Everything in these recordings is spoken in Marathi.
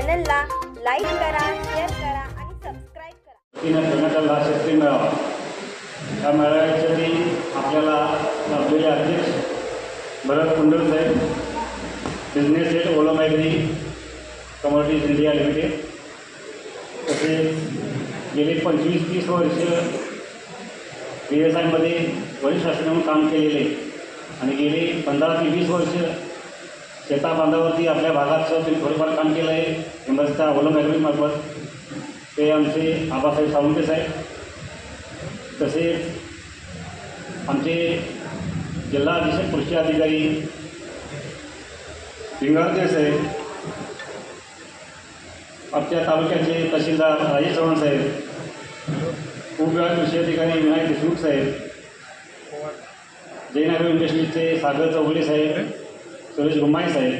चॅनलला लाईक करा, शेअर करा आणि सबस्क्राईब करा. ठेवण्यात शेतकरी मेळावा. या मेळाव्यासाठी आपल्याला लाभलेले अध्यक्ष भरत कुंडल साहेब, बिझनेस हेड ओला ॲग्री कमोडिटीज इंडिया लिमिटेड, तसेच गेले 25-30 वर्ष PSIमध्ये वरिष्ठ शास्त्री म्हणून काम केलेले आणि गेले 15 ते 20 वर्ष शेताबांधावरती आपल्या भागात थोडंफार काम केलं आहे एम्बसच्या ओला ॲग्रीमार्फत. ते आमचे आबासाहेब सावंते साहेब, तसेच आमचे जिल्हा अधीक्षक कृषी अधिकारी भिंगारदेव साहेब, आमच्या तालुक्याचे तहसीलदार राजेश चव्हाण साहेब, उपविभाग कृषी अधिकारी विनायक देशमुख साहेब, जयनगर इंडस्ट्रीजचे सागर चौगुले साहेब, सुरेश गुम्माई साहेब,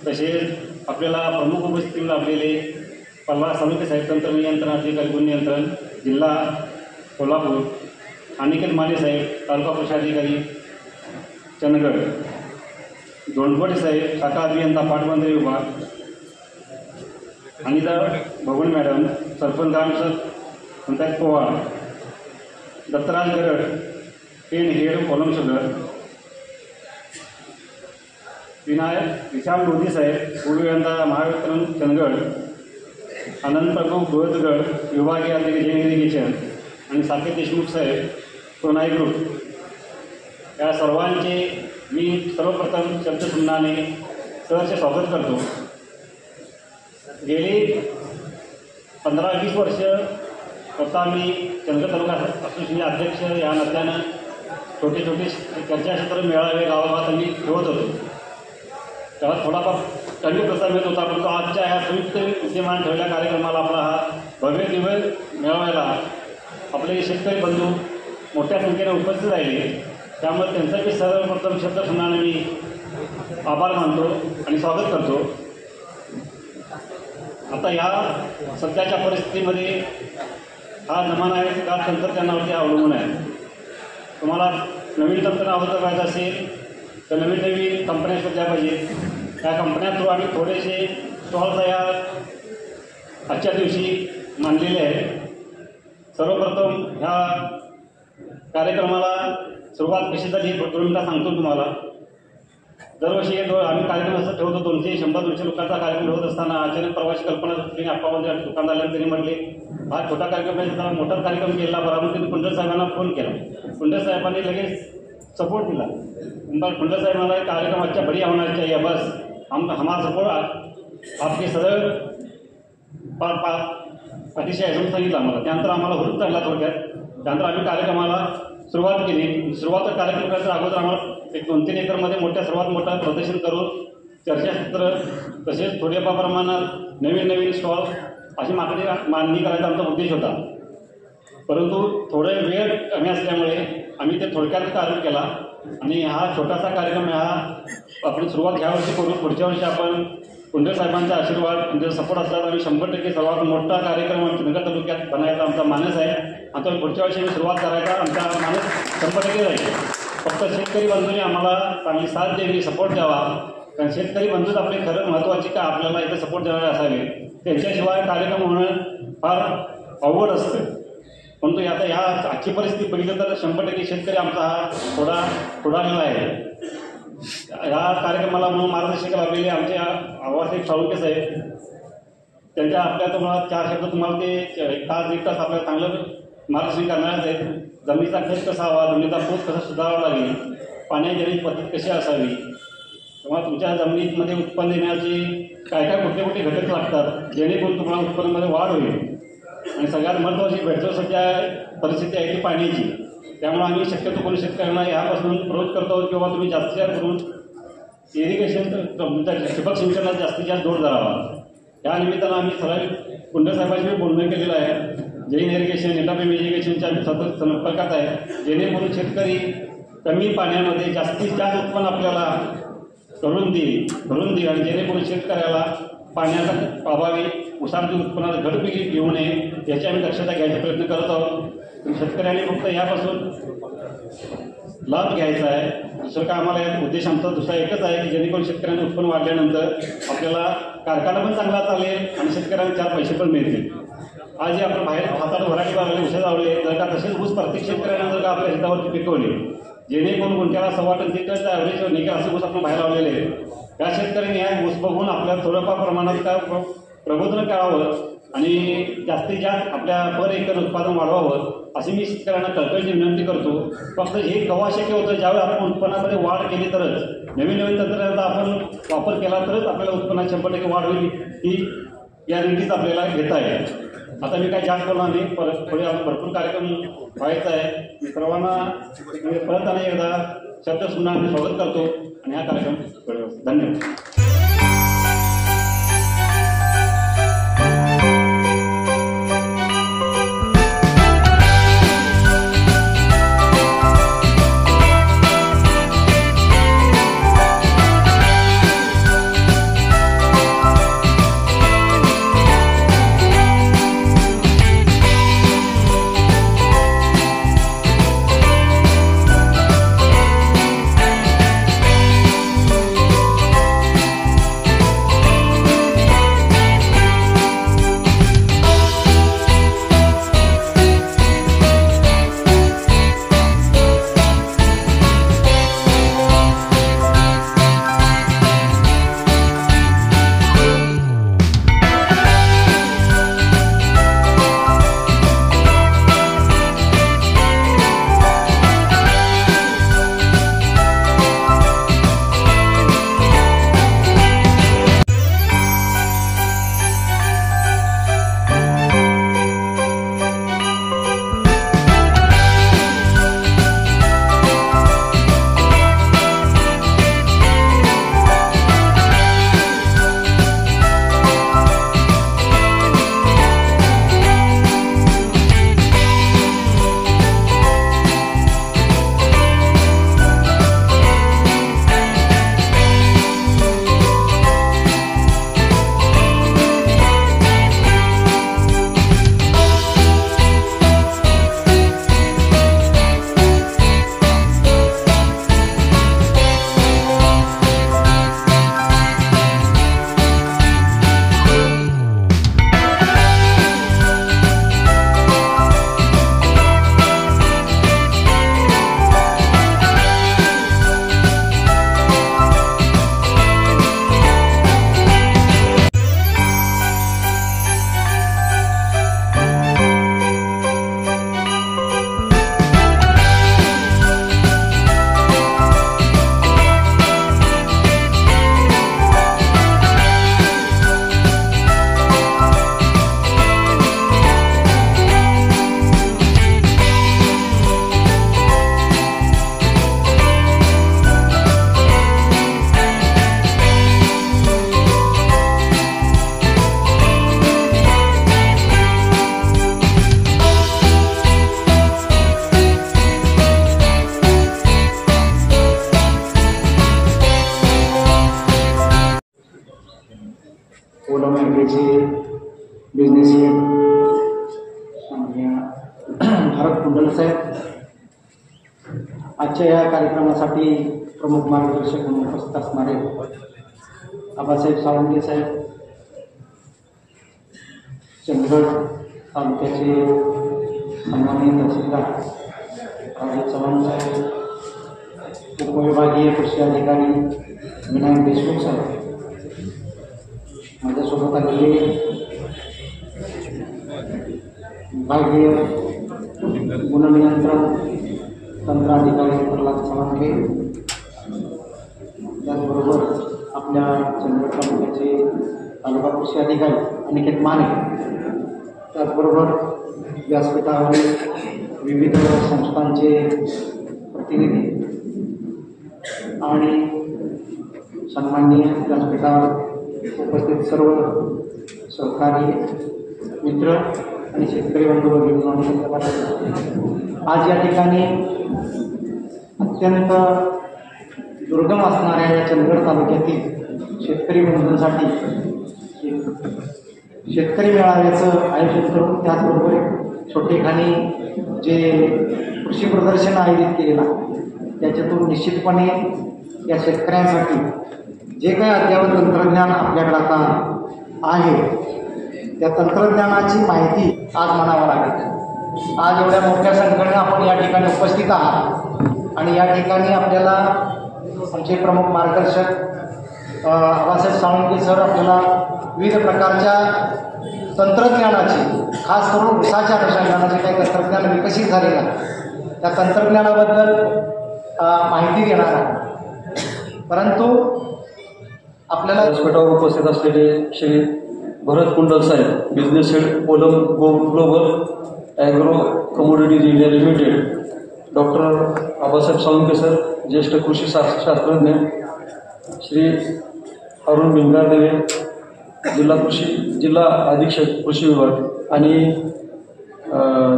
तसेच आपल्याला प्रमुख उपस्थिती लाभलेले पल्ला सालुके साहेब, तंत्र नियंत्रण अधिकारी गुण नियंत्रण जिल्हा कोल्हापूर, अनिकेत माने साहेब, तालुका कृषी अधिकारी चंदगड, दोंडवडे साहेब, शाखा अभियंता पाटबंधारे विभाग, अनिता भगवण मॅडम, सरपंच पंचायत पोवाळ, दत्तराज गरड, पेन हेड कोलम शुगर, विशाल मोदी साहेब, उर्वियंता महावितरण चंदगड, आनंद प्रभू गोदगड, विभागीय अधिकारी जैन इरिगेशन आणि साकेत देशमुख साहेब, सोनाई ग्रुप. या सर्वांचे मी सर्वप्रथम शब्दसुमनाने सहर्ष स्वागत करतो. गेली 15-20 वर्ष स्वतः मी चंदगड तालुका असोसिएशनचे अध्यक्ष या नात्यानं छोटे छोटे चर्चाक्षेत्र मेळावे गावागावात आम्ही ठेवत होतो. तेव्हा थोडाफार कमी प्रसार मिळत होता, परंतु आजच्या ह्या संयुक्त विद्यमान ठेवलेल्या कार्यक्रमाला आपला हा भव्य दिव्य मेळाव्याला आपले शेतकरी बंधू मोठ्या संख्येने उपस्थित राहिले. त्यामुळे त्यांचा मी सर्वप्रथम शब्दसुमनाने मी आभार मानतो आणि स्वागत करतो. आता या सध्याच्या परिस्थितीमध्ये हा जमाना आहे का तंत्रज्ञानावरती अवलंबून आहे. तुम्हाला नवीन तंत्रज्ञान अवगत करायचं असेल तर नवीन कंपन्या शोधल्या पाहिजेत. त्या कंपन्या थ्रू आम्ही थोडेसे स्टॉल तयार आजच्या दिवशी मानलेले आहेत. सर्वप्रथम ह्या कार्यक्रमाला सुरुवात कशी झाली 2 मिनिटात सांगतो तुम्हाला. दरवर्षी आम्ही कार्यक्रम असं ठेवतो 200-100-200 लोकांचा कार्यक्रम ठेवत असताना अचानक प्रवासी कल्पना त्यांनी अप्पामध्ये दुकानदारांना त्यांनी म्हटले हा छोटा कार्यक्रम आहे, त्याला मोठा कार्यक्रम केला बरोबर. त्यांनी कुंडल साहेबांना फोन केला. कुंडल साहेबांनी लगेच सपोर्ट दिला. कुंडल साहेब मला कार्यक्रम अच्छा बढिया होना चाहिए, बस हमारा सपोर्ट आपके सदैव अतिशय ऐकून सांगितलं आम्हाला. त्यानंतर आम्हाला हुरूप लागला थोडक्यात. त्यानंतर आम्ही कार्यक्रमाला सुरुवात केली. सुरुवात कार्यक्रम करायच्या अगोदर आम्हाला 2-3 एकरमध्ये सर्वात मोठं प्रदर्शन करून चर्चासत्र तसेच थोड्याफार प्रमाणात नवीन स्टॉल अशी मागणी करायचा आमचा उद्देश होता. परंतु थोडे वेळ कमी असल्यामुळे आम्ही ते थोडक्यात कार्यक्रम केला आणि हा छोटासा कार्यक्रम आपण सुरुवात ह्या वर्षी करू. पुढच्या वर्षी आपण कुंडल साहेबांचा आशीर्वाद म्हणजे सपोर्ट असल्यास आम्ही 100% सर्वात मोठा कार्यक्रम चंदगड तालुक्यात बनायचा आमचा मानस आहे. आता पुढच्या वर्षी आम्ही सुरुवात करायचा आमचा मानस 100% राहील. फक्त शेतकरी बंधूंनी आम्हाला चांगली साथ द्यावी, सपोर्ट द्यावा. कारण शेतकरी बंधूच आपले खरं महत्त्वाचे का आपल्याला इथं सपोर्ट देणारे असावे. त्यांच्याशिवाय कार्यक्रम होणं फार अवघड असतं. परंतु आता ह्या आजची परिस्थिती बघितलं तर 100% शेतकरी आमचा हा पुढारलेला आहे. ह्या कार्यक्रमाला म्हणून मार्गदर्शक लाभलेले आमचे आबासाहेब साळुंके साहेब, त्यांच्या तुम्हाला 4 शब्द तुम्हाला ते 1 तास आपल्याला चांगलं मार्गदर्शन करणारच आहेत. जमिनीचा खर्च कसा हवा, जमिनीचा पोत कसा सुधारावा लागेल, पाण्याची देण्याची पद्धत कशी असावी, किंवा तुमच्या जमिनीमध्ये उत्पन्न देण्याचे काय कुठले घटक लागतात जेणेकरून तुम्हाला उत्पन्नामध्ये वाढ होईल. आणि सगळ्यात महत्त्वाची भेटतो सध्या परिस्थिती आहे ती पाण्याची. त्यामुळे आम्ही शक्यतो कोणी शेतकऱ्यांना ह्यापासून प्रवृत्त करतो किंवा तुम्ही जास्तीत जास्त करून इरिगेशन ठिबक सिंचनात जास्तीत जास्त जोर धरावा. या निमित्तानं आम्ही सगळ्या कुंडल साहेबांशी बोलणं केलेलं आहे. जैन इरिगेशन, एटापीएम इरिगेशनच्या सतत संपर्कात आहे, जेणेकरून शेतकरी कमी पाण्यामध्ये जास्तीत जास्त उत्पन्न आपल्याला करून देईल आणि जेणेकरून शेतकऱ्याला पाण्याचा अभावी उसाची उत्पन्नात घट येऊ नये याची आम्ही दक्षता घ्यायचा प्रयत्न करत आहोत. शेतकऱ्यांनी फक्त यापासून लाभ घ्यायचा आहे. दुसरं काय आम्हाला उद्देश आमचा दुसरा एकच आहे की जेणेकरून शेतकऱ्यांचं उत्पन्न वाढल्यानंतर आपल्याला कारखाना पण चांगला चालेल आणि शेतकऱ्यांना 4 पैसे पण मिळतील. आज जे आपण बाहेर हाताला व्हरायटी लावले उसात लावले जर का तसेच ऊस प्रत्येक शेतकऱ्यांना जर का आपल्या शेतावरती पिकवले जेणेकरून गुंठ्याला 1.25 टन 3 टनचा ॲव्हरेज निघेल असे ऊस आपण बाहेर लावलेले आहेत. त्या शेतकऱ्यांनी ह्या ऊस बघून आपल्याला थोडंफार प्रमाणात काय प्रबोधन करावं आणि जास्तीत जास्त आपल्या पर एकर उत्पादन वाढवावं अशी मी शेतकऱ्यांना कळकळीची विनंती करतो. फक्त हे केव्हा शक्य होतं ज्यावेळी आपण उत्पन्नामध्ये वाढ केली तरच नवीन तंत्रज्ञानाचा आपण वापर केला तरच आपल्याला उत्पन्नात 100% वाढ होईल ही गॅरंटीच आपल्याला घेता येईल. आता मी काय जास्त बोलणार नाही. पुढे भरपूर कार्यक्रम व्हायचा आहे. मी सर्वांना परत आणि एकदा शब्द सुद्धा मी स्वागत करतो आणि हा कार्यक्रम धन्यवाद. बिझनेस हेड भारत कुंडल साहेब, आजच्या या कार्यक्रमासाठी प्रमुख मार्गदर्शक म्हणून उपस्थित असणारे आबासाहेब सावंगे साहेब, चंदगड तालुक्याचे सन्माननीय तहसीलदार राजे चव्हाण साहेब, उपविभागीय कृषी अधिकारी विनायक देशमुख साहेब, माझ्यासोबत आलेले विभागीय गुणनियंत्रण तंत्र अधिकारी प्रल्हाद सावंगे, त्याचबरोबर आपल्या चंदगड तालुक्याचे तालुका कृषी अधिकारी अनिकेत माने, त्याचबरोबर व्यासपीठावरील विविध संस्थांचे प्रतिनिधी आणि सन्माननीय व्यासपीठावर उपस्थित सर्व सहकारी मित्र आणि शेतकरी बंधू भगिनी, आज या ठिकाणी अत्यंत दुर्गम असणाऱ्या या चंदगड तालुक्यातील शेतकरी बंधूंसाठी शेतकरी मेळाव्याचं आयोजन करून त्याचबरोबर छोटेखानी जे कृषी प्रदर्शन आयोजित केलेलं आहे त्याच्यातून निश्चितपणे या शेतकऱ्यांसाठी जे काही अद्ययावत तंत्रज्ञान आपल्याकडे आता आहे त्या तंत्रज्ञानाची माहिती आज म्हणावं लागेल. आज एवढ्या मोठ्या संख्येने आपण या ठिकाणी उपस्थित आहात आणि या ठिकाणी आपल्याला आमचे प्रमुख मार्गदर्शक आबासाहेब साळुंखे सर आपल्याला विविध प्रकारच्या तंत्रज्ञानाची खास करून ऊसाच्या अनुषंगाने जे काही तंत्रज्ञान विकसित झालेलं आहे त्या तंत्रज्ञानाबद्दल माहिती देणार आहे. परंतु आपल्याला व्यासपीठावर उपस्थित असलेले Shri Bharat Kundal saheb, business head Olam global agro commodities India limited, doctor Abasaheb Salunkhe sir, ज्येष्ठ कृषी शास्त्रज्ञ, श्री अरुण भिंगारदेवे, जिल्हा अधीक्षक कृषी विभाग आणि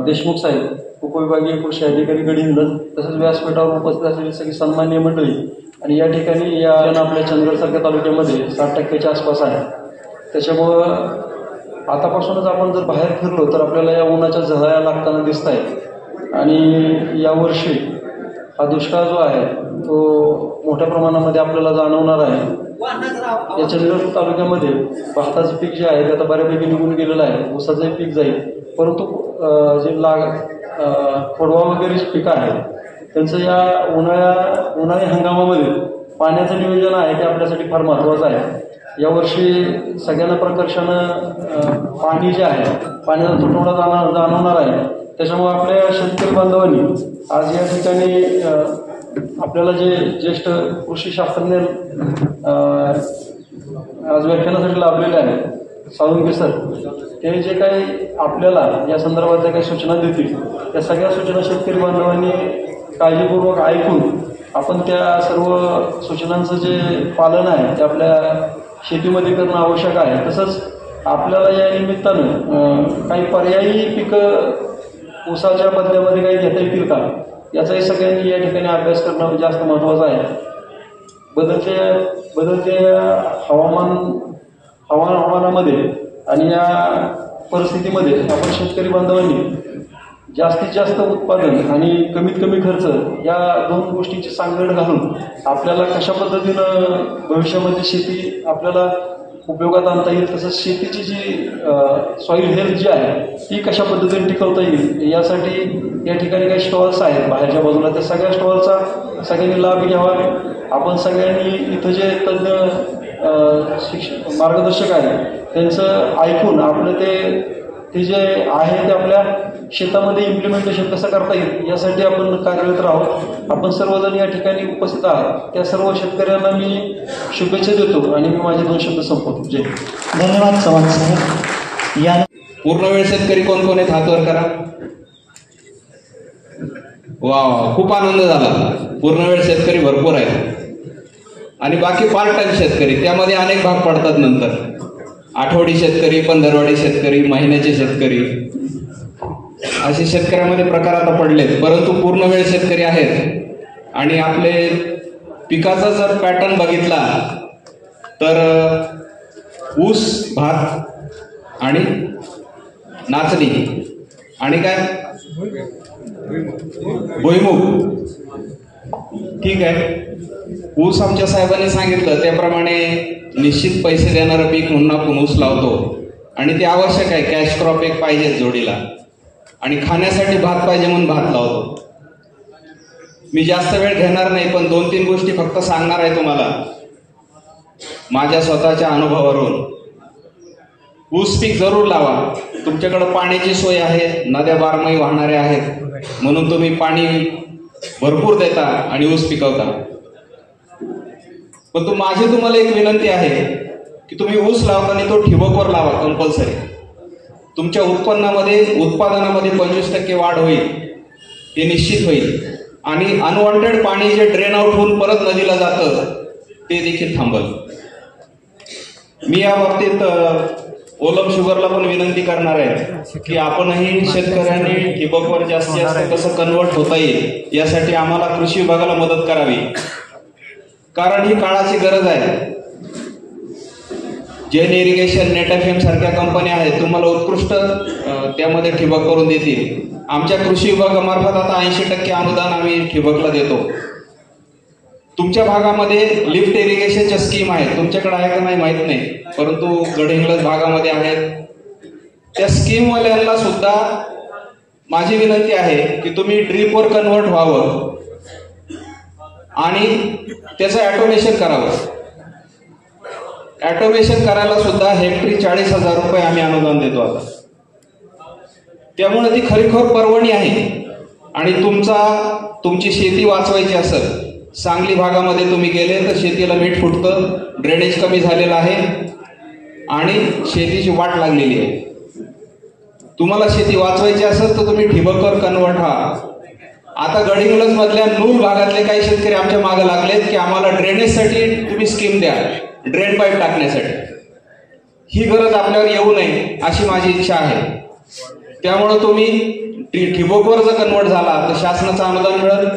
देशमुख साहेब, उपविभागीय कृषी अधिकारी गडिंग्लज, तसेच व्यासपीठावर उपस्थित असलेली सगळी सन्माननीय मंडळी. आणि या ठिकाणी या आपल्या चंदगडसारख्या तालुक्यामध्ये 60% आसपास आहे. त्याच्यामुळं आतापासूनच आपण जर बाहेर फिरलो तर आपल्याला या उन्हाच्या झळा लागताना दिसत आहेत. आणि यावर्षी हा दुष्काळ जो आहे तो मोठ्या प्रमाणामध्ये आपल्याला जाणवणार आहे. या चंदगड तालुक्यामध्ये भाताचं पीक जे आहे ते आता बऱ्यापैकी निघून गेलेलं आहे. ऊसाचंही पीक जाईल, परंतु जे खोडवा वगैरे जे पिकं आहेत त्यांचं या उन्हाळी हंगामामध्ये पाण्याचं नियोजन आहे ते आपल्यासाठी फार महत्त्वाचं आहे. यावर्षी सगळ्यांना प्रकर्षानं पाणी जे आहे पाण्याचा तुटवडा जाणवणार आहे. त्याच्यामुळे आपल्या शेतकरी बांधवांनी आज या ठिकाणी आपल्याला जे ज्येष्ठ कृषी शास्त्रज्ञ आज व्याख्यानासाठी लाभलेले आहेत साळुंखे सर, ते जे काही आपल्याला या संदर्भात ज्या काही सूचना देतील त्या सगळ्या सूचना शेतकरी बांधवांनी काळजीपूर्वक ऐकून आपण त्या सर्व सूचनांचं जे पालन आहे ते आपल्या शेतीमध्ये करणं आवश्यक आहे. तसंच आपल्याला या निमित्तानं काही पर्यायी पिकं ऊसाच्या बदल्यामध्ये काही घेता येतील का याचाही सगळ्यांनी या ठिकाणी अभ्यास करणं जास्त महत्त्वाचं आहे. बदलते हवामानामध्ये आणि या परिस्थितीमध्ये आपण शेतकरी बांधवांनी जास्तीत जास्त उत्पादन आणि कमीत कमी खर्च या दोन गोष्टींची सांगड घालून आपल्याला कशा पद्धतीनं भविष्यामध्ये शेती आपल्याला उपयोगात आणता येईल, तसंच शेतीची जी सॉईल हेल्थ जी आहे ती कशा पद्धतीने टिकवता येईल यासाठी या ठिकाणी काही स्टॉल्स आहेत बाहेरच्या बाजूला, त्या सगळ्या स्टॉलचा सगळ्यांनी लाभ घ्यावा. आपण सगळ्यांनी इथं जे तज्ज्ञ मार्गदर्शक आहेत त्यांचं ऐकून आपलं ते जे आहे ते आपल्या शेतामध्ये इम्प्लिमेंटेशन कसं करता येईल यासाठी आपण कार्यरत राहू. आपण सर्वजण या ठिकाणी उपस्थित आहात त्या सर्व शेतकऱ्यांना मी शुभेच्छा देतो आणि मी माझे 2 शब्द संपवतो. जय. धन्यवाद चव्हाण साहेब. या पूर्णवेळ शेतकरी कोण कोण आहेत हात वर करा. वा, खूप आनंद झाला. पूर्णवेळ शेतकरी भरपूर आहेत आणि बाकी पार्ट टाइम शेतकरी त्यामध्ये अनेक भाग पडतात. नंतर आठवडी शेतकरी, पंधरवाडी शेतकरी, महिन्याचे शेतकरी असे शेतकऱ्यामध्ये प्रकार आता पडलेत. परंतु पूर्णवेळ शेतकरी आहेत आणि आपले पिकाचा जर पॅटर्न बघितला तर ऊस, भात आणि नाचणी आणि काय भुईमूग. ठीक आहे. ऊस आमच्या साहेबांनी सांगितलं त्याप्रमाणे निश्चित पैसे देणारं पीक म्हणून आपण ऊस लावतो आणि ते आवश्यक आहे. कॅश क्रॉप एक पाहिजे जोडीला आणि खाण्यासाठी भात पाहिजे म्हणून भात लावतो. मी जास्त वेळ घेणार नाही पण 2-3 गोष्टी फक्त सांगणार आहे तुम्हाला माझ्या स्वतःच्या अनुभवावरून. ऊस पीक जरूर लावा. तुमच्याकडे पाण्याची सोय आहे, नद्या बारमाही वाहणाऱ्या आहेत म्हणून तुम्ही पाणी भरपूर देता आणि ऊस पिकवता. पण माझी तुम्हाला एक विनंती आहे की तुम्ही ऊस लावताना तो ठिबकवर लावा कंपल्सरी. तुमच्या उत्पादनामध्ये 25% वाढ होईल, हे निश्चित होईल. आणि अनवॉन्टेड पाणी जे ड्रेन आउट होऊन परत नदीला जातं ते देखील थांबल. मी या बाबतीत ओलम शुगरला पण विनंती करणार आहे की आपणही शेतकऱ्यांनी ठिबकवर जास्तीत जास्त कसं कन्वर्ट होता येईल यासाठी आम्हाला कृषी विभागाला मदत करावी. कारण ही काळाची गरज आहे. जेन इरिगेशन, नेट FM सारख्या कंपन्या आहेत, तुम्हाला उत्कृष्ट त्यामध्ये ठिबक करून देतील. आमच्या कृषी विभागामार्फत आता 80% अनुदान आम्ही ठिबकला देतो. तुमच्या भागामध्ये लिफ्ट इरिगेशनच्या स्कीम आहेत, तुमच्याकडे आहे का नाही माहित नाही, परंतु गडहिंग्लज भागामध्ये आहेत. त्या स्कीमवाल्यांना सुद्धा माझी विनंती आहे की तुम्ही ड्रीपवर कन्वर्ट व्हावं आणि त्याचं ॲटोमेशन करावं. ॲटोमेशन करायला सुद्धा हेक्टरी 40,000 रुपये आम्ही अनुदान देतो आता. त्यामुळे ती खरीखोर पर्वणी आहे. आणि तुमची शेती वाचवायची असेल, सांगली भागामध्ये तुम्ही गेले तर शेतीला मीठ फुटतं, ड्रेनेज कमी झालेलं आहे आणि शेतीची वाट लागलेली आहे. तुम्हाला शेती वाचवायची असेल तर तुम्ही ठिबकवर कन्वर्ट व्हा. आता गडहिंग्लज मधल्या नूर भागातले काही शेतकरी आमच्या मागे लागलेत की आम्हाला ड्रेनेजसाठी तुम्ही स्कीम द्या, ड्रेन पाईप टाकण्यासाठी. ही गरज आपल्यावर येऊ नये अशी माझी इच्छा आहे. त्यामुळे तुम्ही ठिबकवर जर कन्वर्ट झाला तर शासनाचं अनुदान मिळेल,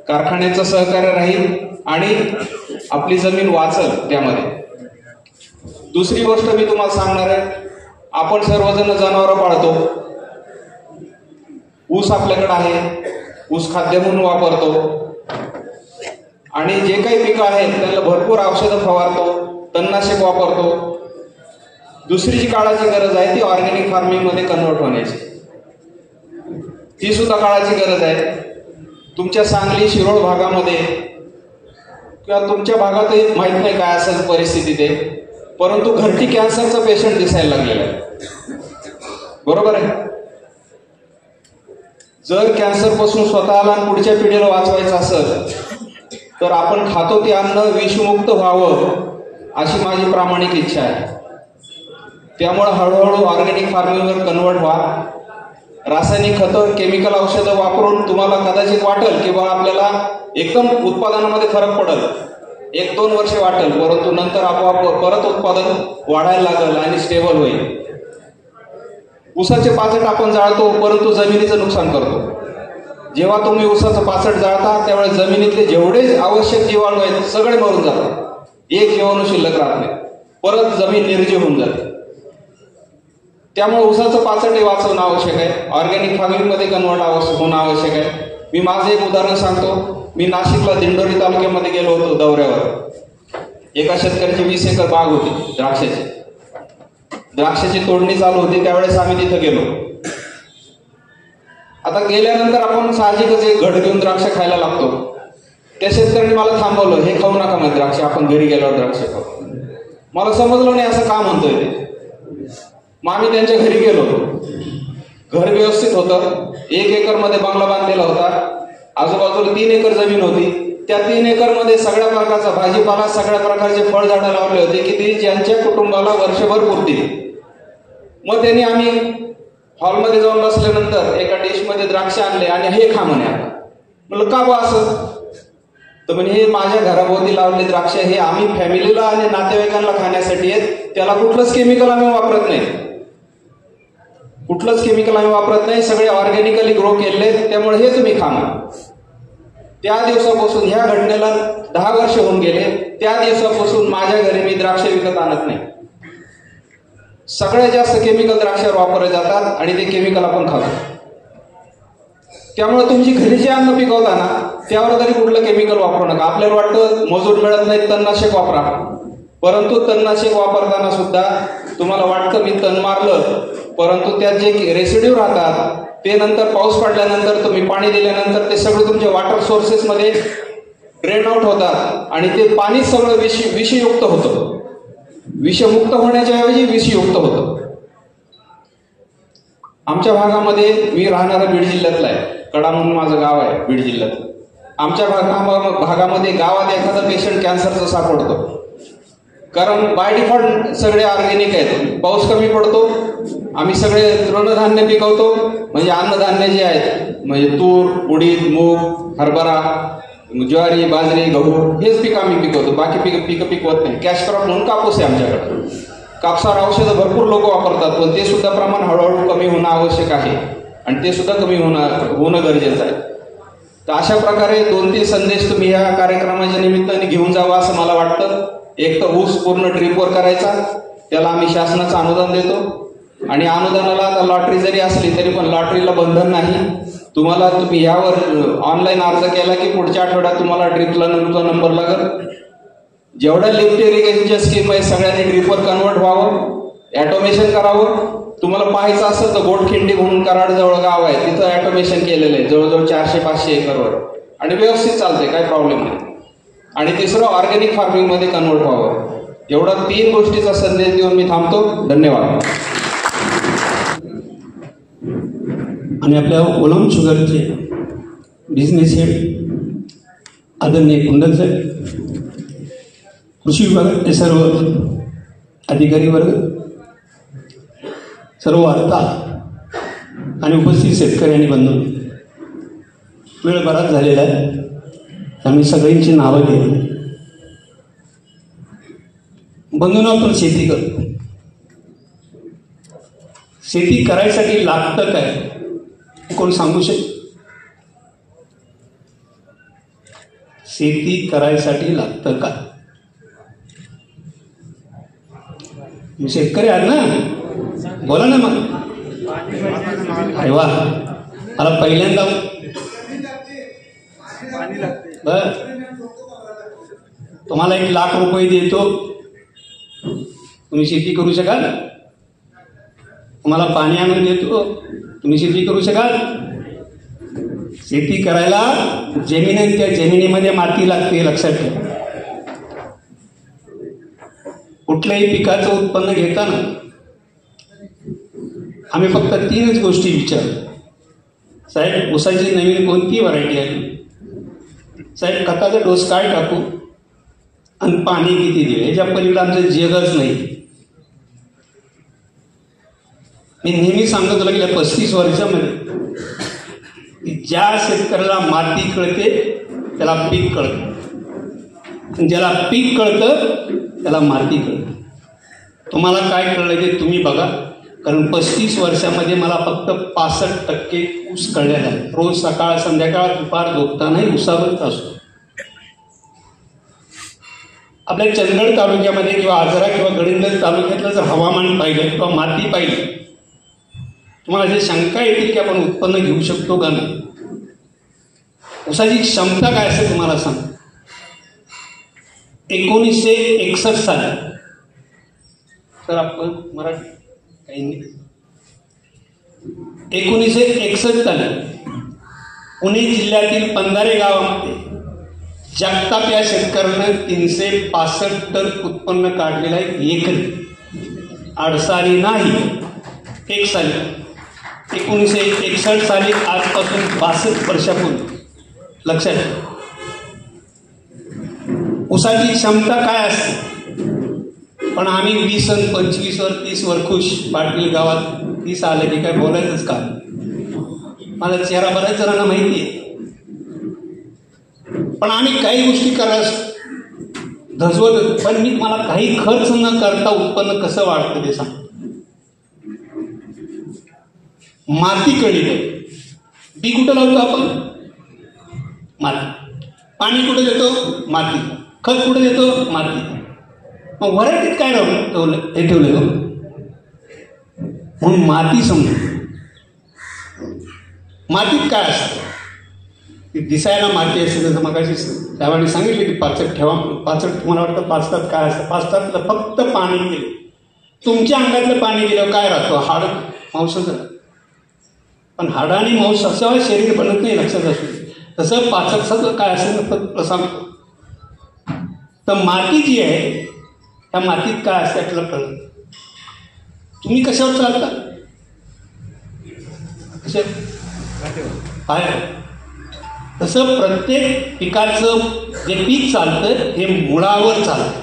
कारखान्याचं सहकार्य राहील आणि आपली जमीन वाचल त्यामध्ये. दुसरी गोष्ट मी तुम्हाला सांगणार आहे, आपण सर्वजण जनावरं पाळतो. ऊस आपल्याकडे आहे, ऊस खाद्य म्हणून वापरतो आणि जे काही पिकं आहेत त्यांना भरपूर औषधं फवारतो, तणनाशक वापरतो. दुसरी जी काळाची गरज आहे ती ऑर्गॅनिक फार्मिंग मध्ये कन्वर्ट होण्याची, ती सुद्धा काळाची गरज आहे. तुमच्या सांगली शिरोळ भागामध्ये किंवा तुमच्या भागातही माहित नाही काय असेल परिस्थिती ते, परंतु घरटी कॅन्सरचा पेशंट दिसायला लागलेला आहे. बरोबर आहे. जर कॅन्सर पासून स्वतःला आणि पुढच्या पिढीला वाचवायचं असेल तर आपण खातो ते अन्न विषमुक्त व्हावं अशी माझी प्रामाणिक इच्छा आहे. त्यामुळे हळूहळू ऑर्गॅनिक फार्मिंगवर कन्वर्ट व्हा. रासायनिक खतं, केमिकल औषधं वापरून तुम्हाला कदाचित वाटेल की बा आपल्याला एकदम उत्पादनामध्ये फरक पडेल, 1-2 वर्षे वाटेल, परंतु नंतर आपोआप परत उत्पादन वाढायला लागेल आणि स्टेबल होईल. ऊसाचे पाचट आपण जाळतो परंतु जमिनीचं नुकसान करतो. जेव्हा तुम्ही ऊसाचं पाचट जाळता त्यावेळेस जमिनीतले जेवढे आवश्यक जीवाणू आहेत सगळे मरून जातात, एक जीवाणू शिल्लक राहत नाही, परत जमीन निर्जीव होऊन जाते. त्यामुळे ऊसाचं पाचट वाचवणं आवश्यक आहे, ऑर्गॅनिक फार्मिंग मध्ये कन्वर्ट होणं आवश्यक आहे. मी माझं एक उदाहरण सांगतो. मी नाशिकला दिंडोरी तालुक्यामध्ये गेलो होतो दौऱ्यावर. एका शेतकऱ्याची 20 एकर बाग होती द्राक्षाची. द्राक्षाची तोडणी चालू होती, त्यावेळेस आम्ही तिथे गेलो. आता गेल्यानंतर आपण साहजिकच एक घड घेऊन द्राक्ष खायला लागतो. त्या शेतकऱ्यांनी मला थांबवलं, हे खाऊ नका मग द्राक्ष, आपण घरी गेल्यावर द्राक्ष खाऊ. मला समजलं नाही असं का म्हणतोय ते. मग आम्ही त्यांच्या घरी गेलो. घर व्यवस्थित होतं, 1 एकर मध्ये बंगला बांधलेला होता, आजूबाजूला 3 एकर जमीन होती. त्या 3 एकर मध्ये सगळ्या प्रकारचा भाजीपाला, सगळ्या प्रकारचे फळझाडं लावले होते की ती ज्यांच्या कुटुंबाला वर्षभर पुरतील. मग त्यांनी आम्ही हॉलमध्ये जाऊन बसल्यानंतर एका डिशमध्ये द्राक्ष आणले आणि हे खा म्हणे. म्हणलं का बा असं? तर म्हणजे हे माझ्या घराभोवती लावले द्राक्ष, हे आम्ही फॅमिलीला आणि नातेवाईकांना खाण्यासाठी आहेत, त्याला कुठलंच केमिकल आम्ही वापरत नाही, कुठलंच केमिकल आम्ही वापरत नाही, सगळे ऑर्गॅनिकली ग्रो केले, त्यामुळे हे तुम्ही खा म्हणा. त्या दिवसापासून, ह्या घटनेला 10 वर्ष होऊन गेले, त्या दिवसापासून माझ्या घरी मी द्राक्ष विकत आणत नाही. सगळ्यात जास्त केमिकल द्राक्षावर वापरले जातात आणि ते केमिकल आपण खातो. त्यामुळे तुमची घरी जे अन्न पिकवता ना त्यावर तरी कुठलं केमिकल वापरू नका. आपल्याला वाटतं मजूर मिळत नाही, तणनाशक वापरा, परंतु तणनाशक वापरताना सुद्धा तुम्हाला वाटतं मी तण मारलं, परंतु त्यात जे रेसिड्यू राहतात ते नंतर पाऊस पडल्यानंतर, तुम्ही पाणी दिल्यानंतर ते सगळं तुमच्या वॉटर सोर्सेस मध्ये ड्रेन आउट होतात आणि ते पाणी सगळं विषयुक्त होतं. विषमुक्त होण्याच्या ऐवजी विषयुक्त होतं. आमच्या भागामध्ये, मी राहणारा बीड जिल्ह्यातला आहे, कडा म्हणून माझं गाव आहे बीड जिल्ह्यात. आमच्या भागामध्ये गावात एखादा पेशंट कॅन्सरचा सापडतो, कारण बाय डिफॉल्ट सगळे ऑर्गॅनिक आहेत. पाऊस कमी पडतो, आम्ही सगळे तृणधान्य पिकवतो, म्हणजे अन्नधान्य जे आहेत म्हणजे तूर, उडीद, मूग, हरभरा, ज्वारी, बाजरी, गहू, हेच पीक आम्ही पिकवतो, बाकी पिकं पिकवत नाही. कॅश क्रॉप म्हणून कापूस आहे आमच्याकडे. कापसावर औषधं भरपूर लोक वापरतात, पण ते सुद्धा प्रमाण हळूहळू कमी होणं आवश्यक आहे आणि ते सुद्धा कमी होणं गरजेचं आहे. तर अशा प्रकारे 2-3 संदेश तुम्ही ह्या कार्यक्रमाच्या निमित्ताने घेऊन जावा असं मला वाटतं. एक तर ऊस पूर्ण ड्रीपवर करायचा, त्याला आम्ही शासनाचं अनुदान देतो. आणि अनुदानाला आता लॉटरी जरी असली तरी पण लॉटरीला बंधन नाही. तुम्ही यावर ऑनलाईन अर्ज केला की पुढच्या आठवड्यात तुम्हाला ड्रीपला नंबर लागेल. जेवढ्या लिफ्ट इरिगेशनच्या स्कीम आहे सगळ्यांनी ड्रीपवर कन्वर्ट व्हावं, ॲटोमेशन करावं. तुम्हाला पाहायचं असेल तर गोटखिंडी म्हणून कराड जवळ गाव आहे, तिथं ॲटोमेशन केलेलं आहे जवळजवळ 400-500 एकरवर आणि व्यवस्थित चालतंय, काही प्रॉब्लेम नाही. आणि तिसरं ऑर्गॅनिक फार्मिंगमध्ये कन्वर्ट व्हावं. एवढा 3 गोष्टीचा संदेश देऊन मी थांबतो. धन्यवाद. आणि आपल्या ओलम शुगरचे बिझनेस हेड आदरणीय कुंदन साहेब, कृषी विभागाचे सर्व अधिकारी वर्ग, सर्व वार्ता आणि उपस्थित शेतकरी आणि बंधू, वेळ बराच झालेला आहे, आम्ही सगळ्यांची नावं घेऊ. बंधूंनो, आपण शेती करतो. शेती करायसाठी लागतं काय कोण सांगू शकतो? शेती करायसाठी लागतं का? शेतकरी आहात ना, बोला ना मग. अरे वा, मला पहिल्यांदा बर, तुम्हाला 1 लाख रुपये देतो, तुम्ही शेती करू शकाल? तुम्हाला पाणी आणून देतो, तुम्ही शेती करू शकाल? शेती करायला जमीन आणि त्या जमिनीमध्ये माती लागते, लक्षात ठेवा. कुठल्याही पिकाचं उत्पन्न घेताना आम्ही फक्त 3च गोष्टी विचारतो. साहेब, ऊसाची नवीन कोणती व्हरायटी आहे? साहेब, खताचा डोस काय टाकू आणि पाणी किती देऊ? याच्या पलीकडे आमचं जगच नाही. मी नेहमी सांगतो गेल्या 35 वर्षामध्ये ज्या शेतकऱ्याला माती कळते त्याला पीक कळतं, ज्याला पीक कळतं त्याला माती कळतं. तुम्हाला काय कळलं ते तुम्ही बघा, कारण 35 वर्षामध्ये मला फक्त 65% ऊस कळलेला आहे. रोज सकाळ संध्याकाळ दुपार झोपतानाही ऊसावरच असतो. आपल्या चंदगड तालुक्यामध्ये किंवा आजरा किंवा गडिंग्लज तालुक्यातलं जर हवामान पाहिलं किंवा माती पाहिली, तुम्हाला अशी शंका येतील की आपण उत्पन्न घेऊ शकतो का नाही. ऊसाची क्षमता काय असते तुम्हाला सांग. 1961 साली, सर आपण मराठी काही नाही, 1961 साली पुणे जिल्ह्यातील पंधारे गावामध्ये जगताप या शेतकऱ्यानं 365 टन उत्पन्न काढलेलं आहे एकरी. आडसाली नाही, 1 साली. 1961 साली, आजपासून 62 वर्षापूर्वी. लक्षात ठेवा. ऊसाची क्षमता काय असते, पण आम्ही 20 आणि 25 वर 30 वर खुश. पाटील गावात 30 आले की काय बोलायचंच का? मला चेहरा बऱ्याच जणांना माहिती आहे, पण आम्ही काही गोष्टी करायला धजवत. पण मी मला काही खर्च न करता उत्पन्न कसं वाढतं ते सांग. माती कळली तर बी कुठं लावतो आपण? माती. पाणी कुठं देतो? माती. खत कुठं देतो? माती. मग व्हरायटीत काय हे ठेवलं म्हणून माती समजू. मातीत काय असतं? ती दिसायला माती असते, जसं मगाशी साहेबांनी सांगितले की पाचट ठेवा. पाचट तुम्हाला वाटतं पाचतात काय असतं? पाचतातलं फक्त पाणी गेलं. तुमच्या अंगातलं पाणी गेलं काय राहतं? हाड मांसाचं. पण हाडा आणि मांस असं शरीर बनत नाही, लक्षात असू. तसं पाचटाचं काय असेल तर सांगतो. तर माती जी आहे त्या मातीत काय असते आपल्याला कळलं. तुम्ही कशावर चालता? कशा काय? तसं प्रत्येक पिकाचं जे पीक चालतं हे मुळावर चालतं.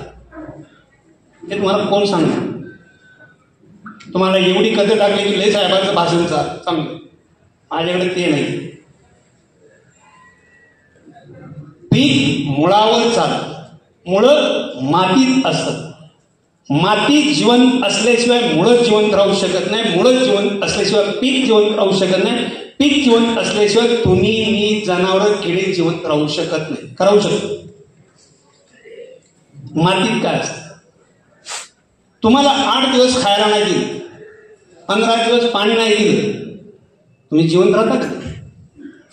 हे तुम्हाला कोण सांगतं? तुम्हाला एवढी कदर टाकली की लय साहेबांचं भाषण चांगलं. माझ्याकडे ते नाही. पीक मुळावर चालतं. मुळं मातीत असतात. माती जिवंत असल्याशिवाय मुळं जिवंत राहू शकत नाही. मुळं जिवंत असल्याशिवाय पीक जिवंत राहू शकत नाही. पीक जिवंत असल्याशिवाय तुम्ही, मी, जनावर, किडे जिवंत राहू शकत नाही. राहू शकतो. मातीत काय असतं? तुम्हाला 8 दिवस खायला नाही दिलं, 15 दिवस पाणी नाही दिलं, तुम्ही जिवंत राहता का?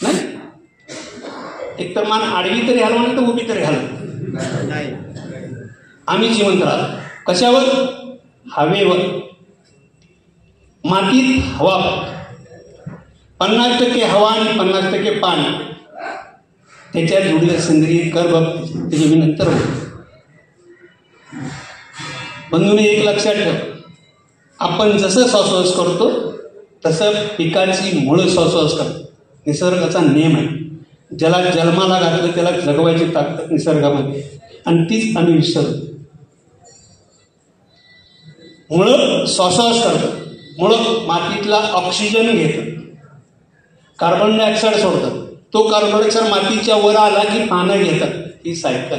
नाही. एकतर मान आडवी तरी हलवा, नाही तर उभी तरी हलवा. आम्ही जिवंत राहतो. कशावर? हवेवर. मातीत हवा, 50% हवा आणि 50% पाणी, त्याच्यात जोडलेलं सेंद्रिय कर्ब त्याची मी नंतर होतो. बंधूने एक लक्षात ठेव, आपण जसं श्वासोच्छ्वास करतो तसं पिकाची मुळं श्वासोच्छ्वास करतो. निसर्गाचा नियम आहे. ज्याला जन्माला घातलं त्याला जगवायची ताकद निसर्गामध्ये, आणि तीच आम्ही विसरतो. मुळं श्वासोच्छ्वास करतात. मुळं मातीतला ऑक्सिजन घेतात, कार्बन डायऑक्साईड सोडतात. तो कार्बन डायऑक्साईड मातीच्या वर आला की पानं घेतात. ही सायकल.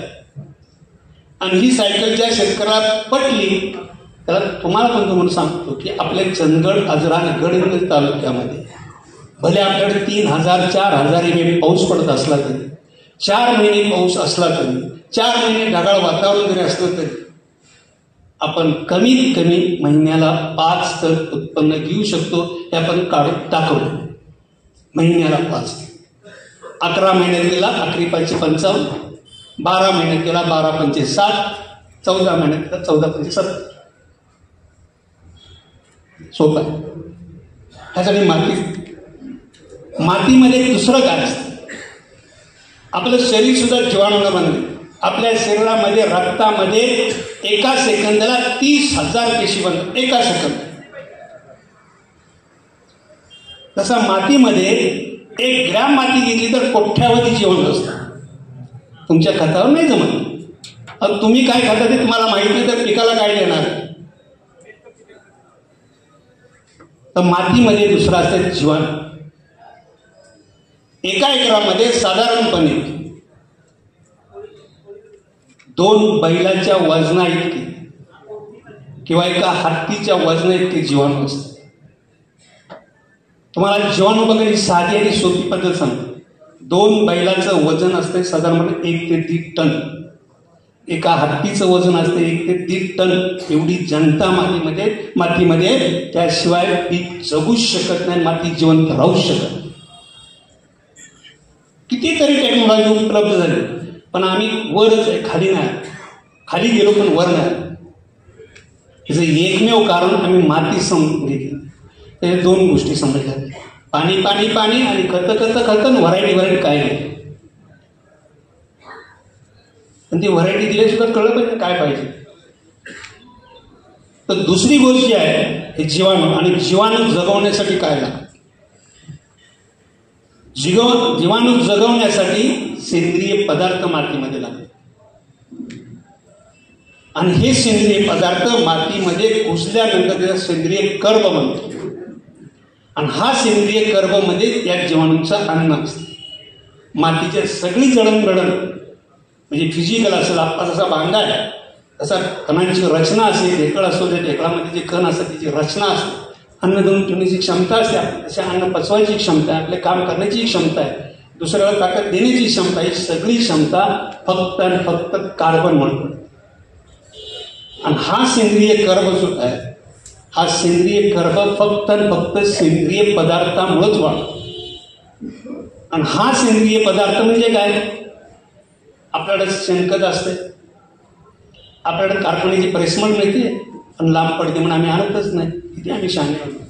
आणि ही सायकल ज्या शेतकऱ्याला पटली त्याला तुम्हाला पण म्हणून सांगतो की आपल्या चंदगड, आजरा, गडहिंग्लज तालुक्यामध्ये भले आपल्याकडे 3000 4000 mm पाऊस पडत असला तरी, 4 महिने पाऊस असला तरी, 4 महिने ढगाळ वातावरण जरी असलं तरी, आपण कमीत कमी महिन्याला 5 टन उत्पन्न घेऊ शकतो. हे आपण काढून दाखवलं. महिन्याला 5. 11 महिन्यात गेला 11 5 55, 12 महिन्यात गेला 12 5 7, 14 महिन्यात गेला 14 5 7. सोपं आहे. ह्यासाठी मातीमध्ये दुसरं काय असतं? आपलं शरीर सुद्धा जीवाणूनं बनले. आपल्या शरीरामध्ये, रक्तामध्ये एका सेकंदाला 30,000 पेशी बनतात. एका सेकंद. तसा मातीमध्ये 1 ग्रॅम माती घेतली तर कोट्यावधी जिवंत असतं. तुमच्या खतावर नाही जमत. अब तुम्ही काय खाता ते तुम्हाला माहित नाही तर पिकाला काय देणार? तर मातीमध्ये दुसरं असतं जीवाणू. एका एकरामध्ये साधारणपणे 2 बैलाच्या वजना इतके किंवा एका हत्तीच्या वजना इतके जीवाणू असतात. तुम्हाला जीवाणू बघायची साधी आणि सोपी पद्धत सांगतो. 2 बैलाचं वजन असते साधारणपणे 1 ते 1.5 टन. एका हत्तीचं वजन असते 1 ते 1.5 टन. एवढी जनता मातीमध्ये, त्याशिवाय पीक जगूच शकत नाही, माती जिवंत राहूच शकत नाही. कितीतरी टेक्नॉलॉजी उपलब्ध झाली, पण आम्ही वरच आहे, खाली नाही. खाली गेलो पण वर नाही. याचं एकमेव कारण आम्ही माती समजून घेतली. ते 2 गोष्टी समजल्या. पाणी पाणी पाणी आणि खत व्हरायटी काय नाही. पण ती व्हरायटी दिली सुद्धा कळलं पाहिजे काय पाहिजे. तर दुसरी गोष्ट जी आहे हे जीवाणू. आणि जीवाणू जगवण्यासाठी काय लागतं? जीवाणू जगवण्यासाठी सेंद्रिय पदार्थ मातीमध्ये लागतात. आणि हे सेंद्रिय पदार्थ मातीमध्ये घुसल्यानंतर त्याचा सेंद्रिय कर्ब बनतो. आणि हा सेंद्रिय कर्बमध्ये त्या जीवाणूंचं अन्न असतं. मातीच्या सगळी जडणघडण म्हणजे फिजिकल असेल, आपला जसा बांधा आहे तसा कणांची रचना असेल, ढेकळ असतो, त्या ढेकळामध्ये जे कण असतात त्याची रचना असते. अन्न देऊन ठेवण्याची क्षमता असते. तसे अन्न पचवायची क्षमता आहे, आपले काम करण्याची क्षमता आहे, दुसऱ्याला ताकद देण्याची क्षमता आहे. सगळी क्षमता फक्त आणि फक्त कार्बन म्हणतो. आणि हा सेंद्रिय कर्ब जो आहे, हा सेंद्रिय कर्ब फक्त आणि फक्त सेंद्रिय पदार्थामुळेच वाढतो. आणि हा सेंद्रिय पदार्थ म्हणजे काय? आपल्याकडे शेणखत असते, आपल्याकडे कारखान्याची प्रेसमट मिळते आणि लांब पडते म्हणून आम्ही आणतच नाही. किती आम्ही शहाणे होतो.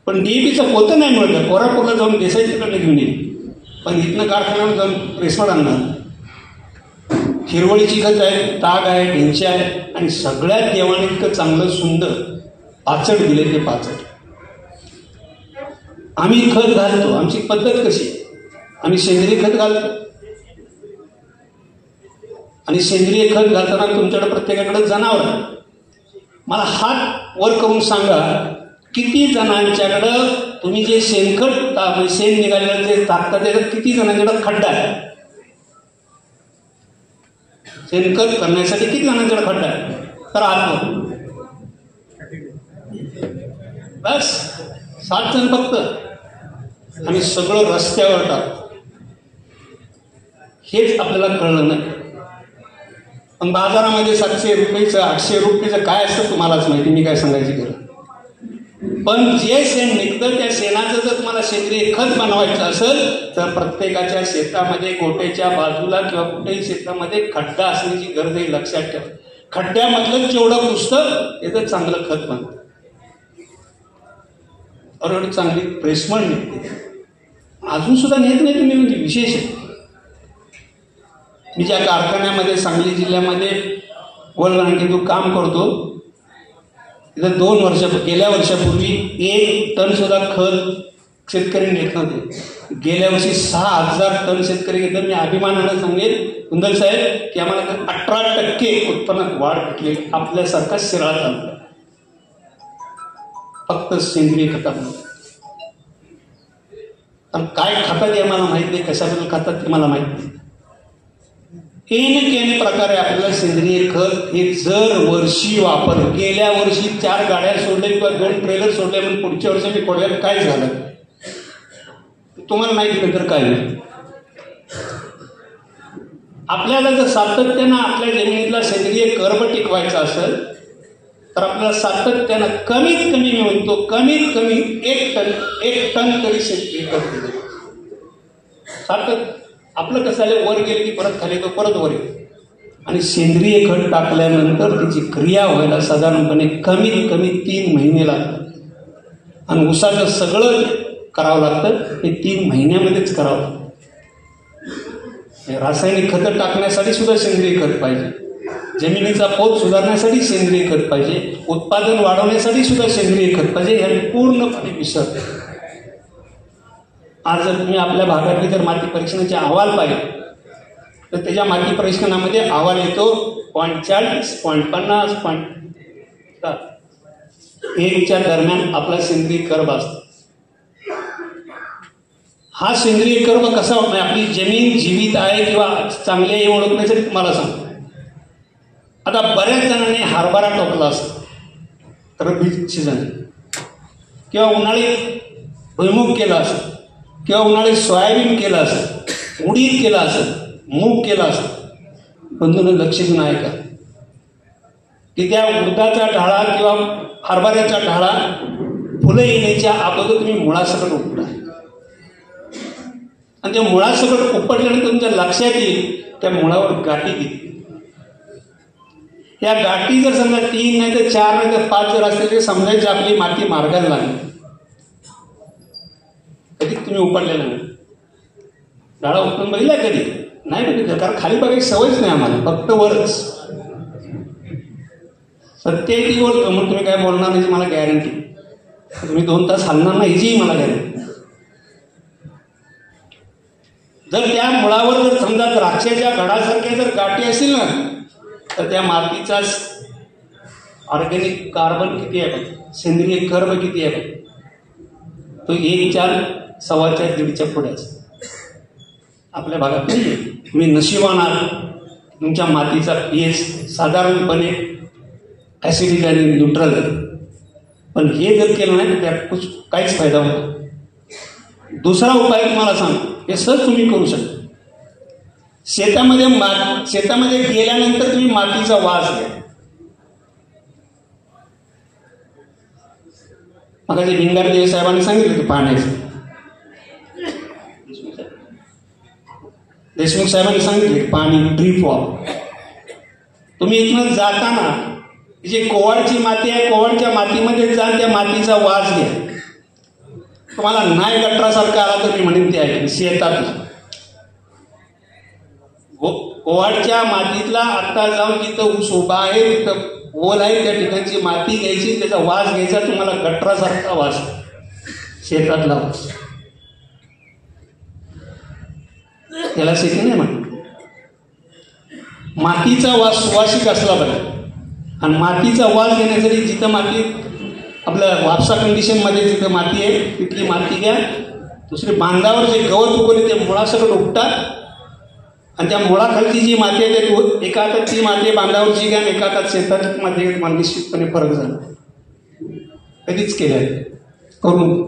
पण डीएपीचं पोतं नाही मिळतं. कोरापूरला जाऊन देसाई तिकडे घेऊन येईल, पण इथनं कारखान्यावर जाऊन प्रेसमट आणणार. हिरवळीची खत आहे, ताग आहे, ढेंचे आहे, आणि सगळ्यात देवाने इतकं चांगलं सुंदर पाचट दिले. ते पाचट आम्ही खत घालतो. आमची पद्धत कशी? आम्ही सेंद्रिय खत घालतो. आणि सेंद्रिय खत घालताना तुमच्याकडे प्रत्येकाकडे जनावर आहे. मला हात वर करून सांगा, किती जणांच्याकडं तुम्ही जे शेणखत शेण निघालेलं जे टाकता त्याच्यात किती जणांच्याकडे खड्डा आहे? शेणखत करण्यासाठी किती जणांच्याकडे खड्डा आहे? तर हात बस 7 जण फक्त. आणि सगळं रस्त्यावर टाकतो. हेच आपल्याला कळलं नाही. पण बाजारामध्ये 700 रुपयेचं 800 रुपयेचं काय असतं तुम्हालाच माहिती, मी काय सांगायची गरज. पण जे शेण निघतं त्या शेणाचं जर तुम्हाला सेंद्रिय खत बनवायचं असेल तर प्रत्येकाच्या शेतामध्ये गोट्याच्या बाजूला किंवा कुठेही शेतामध्ये खड्डा असण्याची गरज आहे. लक्षात ठेवा. खड्ड्यामधलं जेवढं पुसतं त्याचं चांगलं खत बनतं. एवढी चांगली प्रेसमंट निघते. अजून सुद्धा नेत नाही तुम्ही, म्हणजे विशेष आहे. मी ज्या कारखान्यामध्ये सांगली जिल्ह्यामध्ये वलगांडीतून काम करतो तिथं 2 वर्ष गेल्या वर्षापूर्वी 1 टन सुद्धा खत शेतकरी नेत नव्हते. गेल्या वर्षी 6000 टन शेतकरी घेतलं. मी अभिमानानं सांगेन कुंदल साहेब की आम्हाला 18% उत्पन्नात वाढ भेटली. आपल्यासारखा शिराळा चालला फक्त सेंद्रिय खतामुळे. पण काय खातात हे मला माहित नाही, कशाबद्दल खातात ते मला माहित नाही. केने प्रकारे आपल्याला सेंद्रिय खत हे जर वर्षी वापर. गेल्या वर्षी 4 गाड्या सोडल्या किंवा 2 ट्रेलर सोडले म्हणून पुढच्या वर्षी मी कोड्यात काय झालं तुम्हाला माहिती नंतर काय नाही. आपल्याला जर सातत्यानं आपल्या जमिनीतला सेंद्रिय कर्ब टिकवायचा असेल तर आपल्याला सातत्यानं कमीत कमी मी म्हणतो कमीत कमी 1 टन तरी सेंद्रिय खत दिलं. सातत्य आपलं कसं आलं वर गेले की परत खाली तो परत वर येतो. आणि सेंद्रिय खत टाकल्यानंतर त्याची क्रिया व्हायला साधारणपणे कमीत कमी 3 महिने लागतात. आणि ऊसाचं सगळं करावं लागतं हे 3 महिन्यामध्येच करावं लागतं. रासायनिक खतं टाकण्यासाठी सुद्धा सेंद्रिय खत पाहिजे. जमिनीचा पोत सुधारण्यासाठी सेंद्रिय खत पाहिजे. उत्पादन वाढवण्यासाठी सुद्धा सेंद्रिय खत पाहिजे. हे पूर्णपणे विसरते. आज जर तुम्ही आपल्या भागातली जर माती परीक्षणाचे अहवाल पाहिले तर त्याच्या माती परीक्षणामध्ये अहवाल येतो 0.40, 0.50, 1च्या दरम्यान आपला सेंद्रिय कर्ब असतो. हा सेंद्रिय कर्ब कसा होत नाही. आपली जमीन जीवित आहे किंवा चांगली आहे हे ओळखण्यासाठी तुम्हाला सांगतो. आता बऱ्याच जणांनी हरभरा टोकला असतो रब्बी सीझन किंवा उन्हाळी भुईमूग केला असतो किंवा उन्हाळी सोयाबीन केलं असं, उडीद केलं असं, मूग केलं असं. बंधून लक्ष देऊन आहे का की त्या उडदाचा ढाळा किंवा हरभऱ्याचा ढाळा फुलं येण्याच्या अगोदर तुम्ही मुळासकट उपटा. आणि त्या मुळासकट उपटल्यानंतर तुमच्या लक्षात येईल त्या मुळावर गाठी किती. या गाठी जर समजा 3 नाही तर 4 नाही तर 5 जर असतील तर समजायची आपली माती मार्गाला लागली. कधी तुम्ही उपडलेला नाही. डाळा उपटून बघितला कधी नाही बघितलं, कारण खाली बघायची सवयच नाही आम्हाला, फक्त वरच. सत्य आहे ती बोलतो मग तुम्ही काय बोलणार नाही मला गॅरंटी. तुम्ही 2 तास हलणार नाही हीची मला गॅरंटी. जर त्या मुळावर जर समजा द्राक्षाच्या घडासारख्या जर गाठी असतील ना तर त्या मातीचा ऑर्गॅनिक कार्बन किती आहे, सेंद्रिय कर्ब किती आहे तो 1, 4, 1.25, 1.5च्या पुढेच. आपल्या भागात नाही. तुम्ही नशिबान आहात तुमच्या मातीचा पीएच साधारणपणे ॲसिडिक आणि न्यूट्रल आहे. पण हे जर केलं नाही तर त्यात काहीच फायदा होतो. दुसरा उपाय तुम्हाला सांगतो, हे सहज तुम्ही करू शकता. शेतामध्ये गेल्यानंतर तुम्ही मातीचा वास घ्या. मग जे भिंगारदेव साहेबांनी सांगितलं की पाण्याचं, देशमुख साहेबांनी सांगितले पाणी ड्रीप वॉक. तुम्ही इथनं जाताना जे कोवाडची माती आहे कोवाडच्या मातीमध्ये जा, त्या मातीचा वास घ्या. तुम्हाला नाही गटरासारखा आला तर मी म्हणेन ते आहे शेतात. कोवाडच्या मातीतला आत्ता जाऊन जिथं ऊस उभा आहे तिथं ओल आहे त्या ठिकाणची माती घ्यायची, त्याचा वास घ्यायचा. तुम्हाला गटरासारखा वास शेतातला वास. त्याला शेती नाही म्हणत. मातीचा वास सुवासिक असला पाहिजे. आणि मातीचा वास घेण्यासाठी जिथं माती आपल्या वापसा कंडिशनमध्ये जिथं माती आहे तिथली माती घ्या. दुसरी बांधावर जे गवत उगवले ते मुळासकट उपटात. आणि त्या मुळाखालची जी माती आहे ते एका हातात ती माती बांधावरची घ्या, एका हातात शेतात माती. मला निश्चितपणे फरक झाला. कधीच केलं करून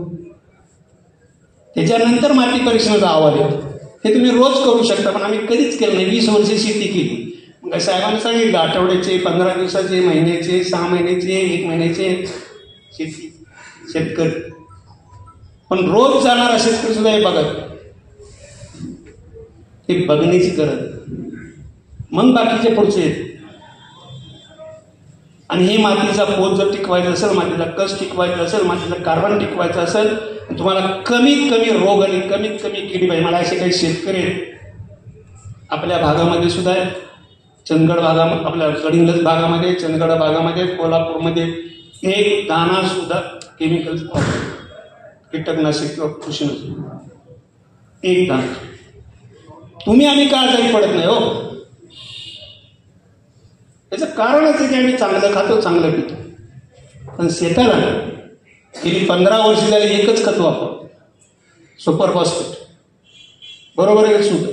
त्याच्यानंतर माती परीक्षणाचा अहवाल येतो. हे तुम्ही रोज करू शकता, पण आम्ही कधीच केलं नाही. 20 वर्ष शेती केली. मग साहेबांनी सांगितलं आठवड्याचे, 15 दिवसाचे, महिन्याचे, 6 महिन्याचे, 1 महिन्याचे शेती शेतकरी. पण रोज जाणारा शेतकरी सुद्धा हे बघत, हे बघण्याची गरज. मग बाकीचे पुढचे आहेत. आणि हे मातीचा पोत जर टिकवायचा असेल, मातीचा कस टिकवायचा असेल, मातीचं कार्बन टिकवायचं असेल, तुम्हाला कमीत कमी रोग आणि कमीत कमी किडी पाहिजे. मला असे काही शेतकरी आहेत आपल्या भागामध्ये सुद्धा आहेत. चंदगड आपल्या गडिंग्लज भागामध्ये, चंदगड भागामध्ये, कोल्हापूरमध्ये एक दाणा सुद्धा केमिकल कीटकनाशक किंवा कृषीनाशक एक दाणा. तुम्ही आम्ही का आजारी पडत नाही हो? याचं कारणच आहे की आम्ही चांगलं खातो, चांगलं पितो. पण शेताला गेली 15 वर्ष झाली एकच खत वापरतो, सुपर फॉस्फेट. बरोबर आहे का चूक?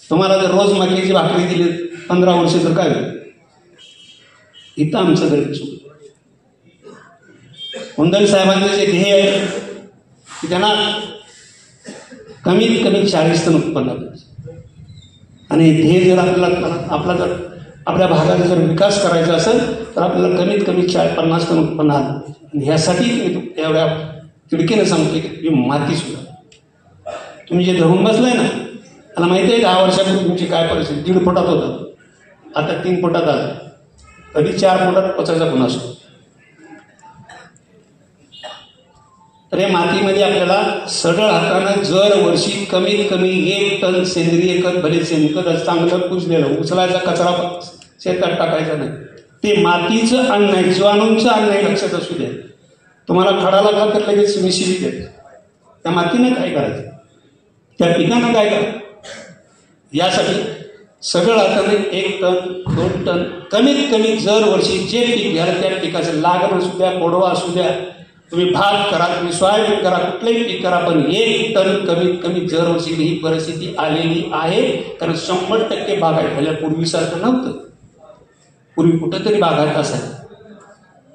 तुम्हाला जर रोज मक्याची भाकरी दिली 15 वर्ष तर काय होईल? इथं आमचं गरीब चूक. कुंदल साहेबांचं जे ध्येय आहे की त्यांना कमीत कमी 40 टन उत्पन्न करायचं. आणि ध्येय जर आपला जर आपल्या भागाचा जर विकास करायचा असेल तर आपल्याला कमीत कमी 50 टन उत्पन्न आलं. आणि ह्यासाठी तुम्ही एवढ्या खिडकीनं सांगतो की तुम्ही माती सुद्धा तुम्ही जे धरून बसलाय ना, मला माहिती आहे 10 वर्षापूर्वी तुमची काय परिस्थिती. 1.5 फुटात होतं, आता 3 फुटात आलं. कधी 4 फुटात पोचायचा गुन्हा असतो. तर या मातीमध्ये आपल्याला सरळ हातानं जर वर्षी कमीत कमी 1 टन सेंद्रिय खत, भले शेणखत चांगलं कुजलेलं, उचलायचा कचरा शेतात टाकायचा नाही. ते मातीचं अन्न आहे, जीवाणूंचं अन्न आहे, लक्षात असू द्या. तुम्हाला खडा लागला तर लगेच मिशिरी देत. त्या मातीनं काय करायचं, त्या पिकांना काय करायचं, यासाठी सरळ हाताने 1 टन 2 टन कमीत कमी जर वर्षी जे पीक घ्याल त्या पिकाचं, लागण असू द्या, कोडवा असू द्या, तुम्ही भात करा, तुम्ही सोयाबीन करा, कुठलंही पीक करा, पण 1 टन कमीत कमी दरवर्षी. ही परिस्थिती आलेली आहे. कारण 100% बागायत झाल्या. पूर्वीसारखं नव्हतं. पूर्वी कुठंतरी बागायत असायचं.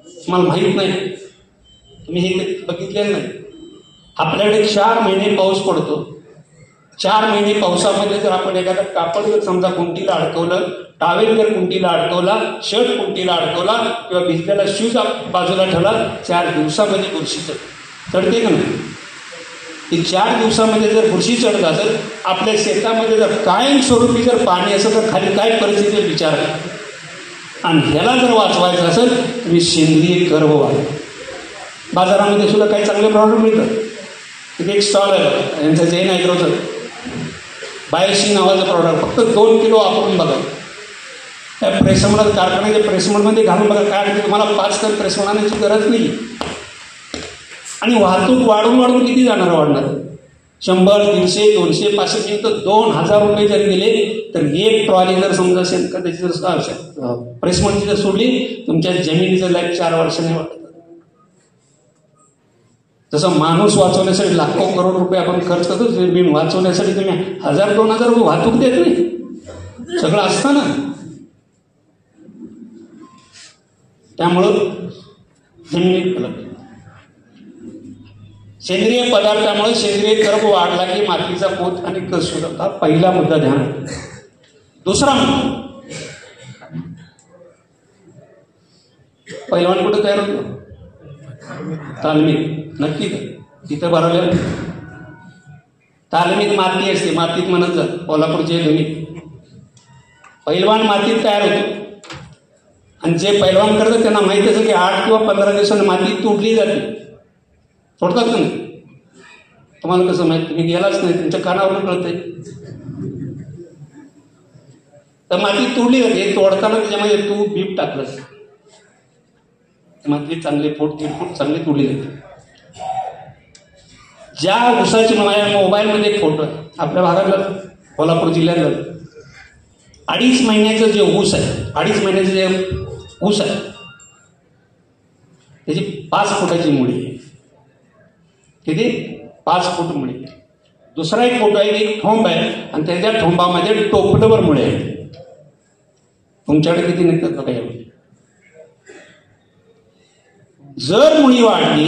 तुम्हाला माहीत नाही, तुम्ही हे बघितलेलं नाही. आपल्याकडे 4 महिने पाऊस पडतो. 4 महिने पावसामध्ये जर आपण एखादा कापड जर समजा कुंटीला अडकवलं, टावेल जर कुंटीला अडकवला, शर्ट कुंटीला अडकवला किंवा भिजलेला शूज बाजूला ठेवला, 4 दिवसामध्ये बुरशी चढते का नाही? ती 4 दिवसामध्ये जर बुरशी चढत असेल, आपल्या शेतामध्ये जर कायमस्वरूपी जर पाणी असेल तर खाली काय परिस्थिती विचार करा. आणि ह्याला जर वाचवायचं असेल तुम्ही सेंद्रिय गर्भ वाढवा. बाजारामध्ये सुद्धा काही चांगले प्रॉडक्ट मिळतात. तिथे एक स्टॉल आहे यांचं, जैन ॲग्रोचं बायोसी नावाचं प्रॉडक्ट. फक्त 2 किलो वापरून बघा. त्या प्रेसमड कारखान्याच्या प्रेसमडमध्ये घालून बघा काय. तुम्हाला 5 टन प्रेसमड आणायची गरज नाही. आणि वाहतूक वाढून किती वाढणार? 100, 150, 200, 500 तर 2000 रुपये जर गेले तर एक ट्रॉली जर समजा त्याची जर प्रेसमडची जर सोडली, तुमच्या जमिनीचं लाईफ 4 वर्षांनी वाढतं. जसं माणूस वाचवण्यासाठी लाखो करोड रुपये आपण खर्च करतो, जमीन वाचवण्यासाठी तुम्ही 1000-2000 रुपये वाहतूक देत नाही. सगळं असतं ना. त्यामुळं जमिनीत फलक. सेंद्रिय पदार्थामुळे सेंद्रिय गर्भ वाढला की मातीचा पोत आणि कस होता. पहिला मुद्दा ध्यान. दुसरा मुद्दा, पैलवान कुठं तयार होतो? तालमीत. नक्की का? तिथं भरवल्या तालमीत माती असते. मातीत म्हणत जा कोल्हापूरचे धुनी. पैलवान मातीत तयार होतो. आणि जे पैलवान करतात त्यांना माहिती असेल की 8 किंवा 15 दिवसांनी माती तुटली जाते. सोडतात का नाही? तुम्हाला कसं माहिती? तुम्ही गेलाच नाही, तुमच्या कानावरून कळतंय. तर माती तोडली जाते. तोडताना त्याच्यामध्ये तू बीप टाकलंस, माती चांगली 1.5 फूट चांगली तोडली जाते. ज्या ऊसाची, माझ्या मोबाईलमध्ये एक फोटो आहे आपल्या भागातला, कोल्हापूर जिल्ह्यातला. 2.5 महिन्याचं जे ऊस आहे, 2.5 महिन्याचं जे ऊस आहे, त्याची 5 फुटाची मुळी आहे. किती? 5 फूट मुळी. दुसरा एक फोटो आहे, एक ठोंब आहे आणि त्याच्या ठोंबामध्ये टोपलभर मुळे आहेत. तुमच्याकडे किती निघतात बघा यावेळी. जर मुळी वाढली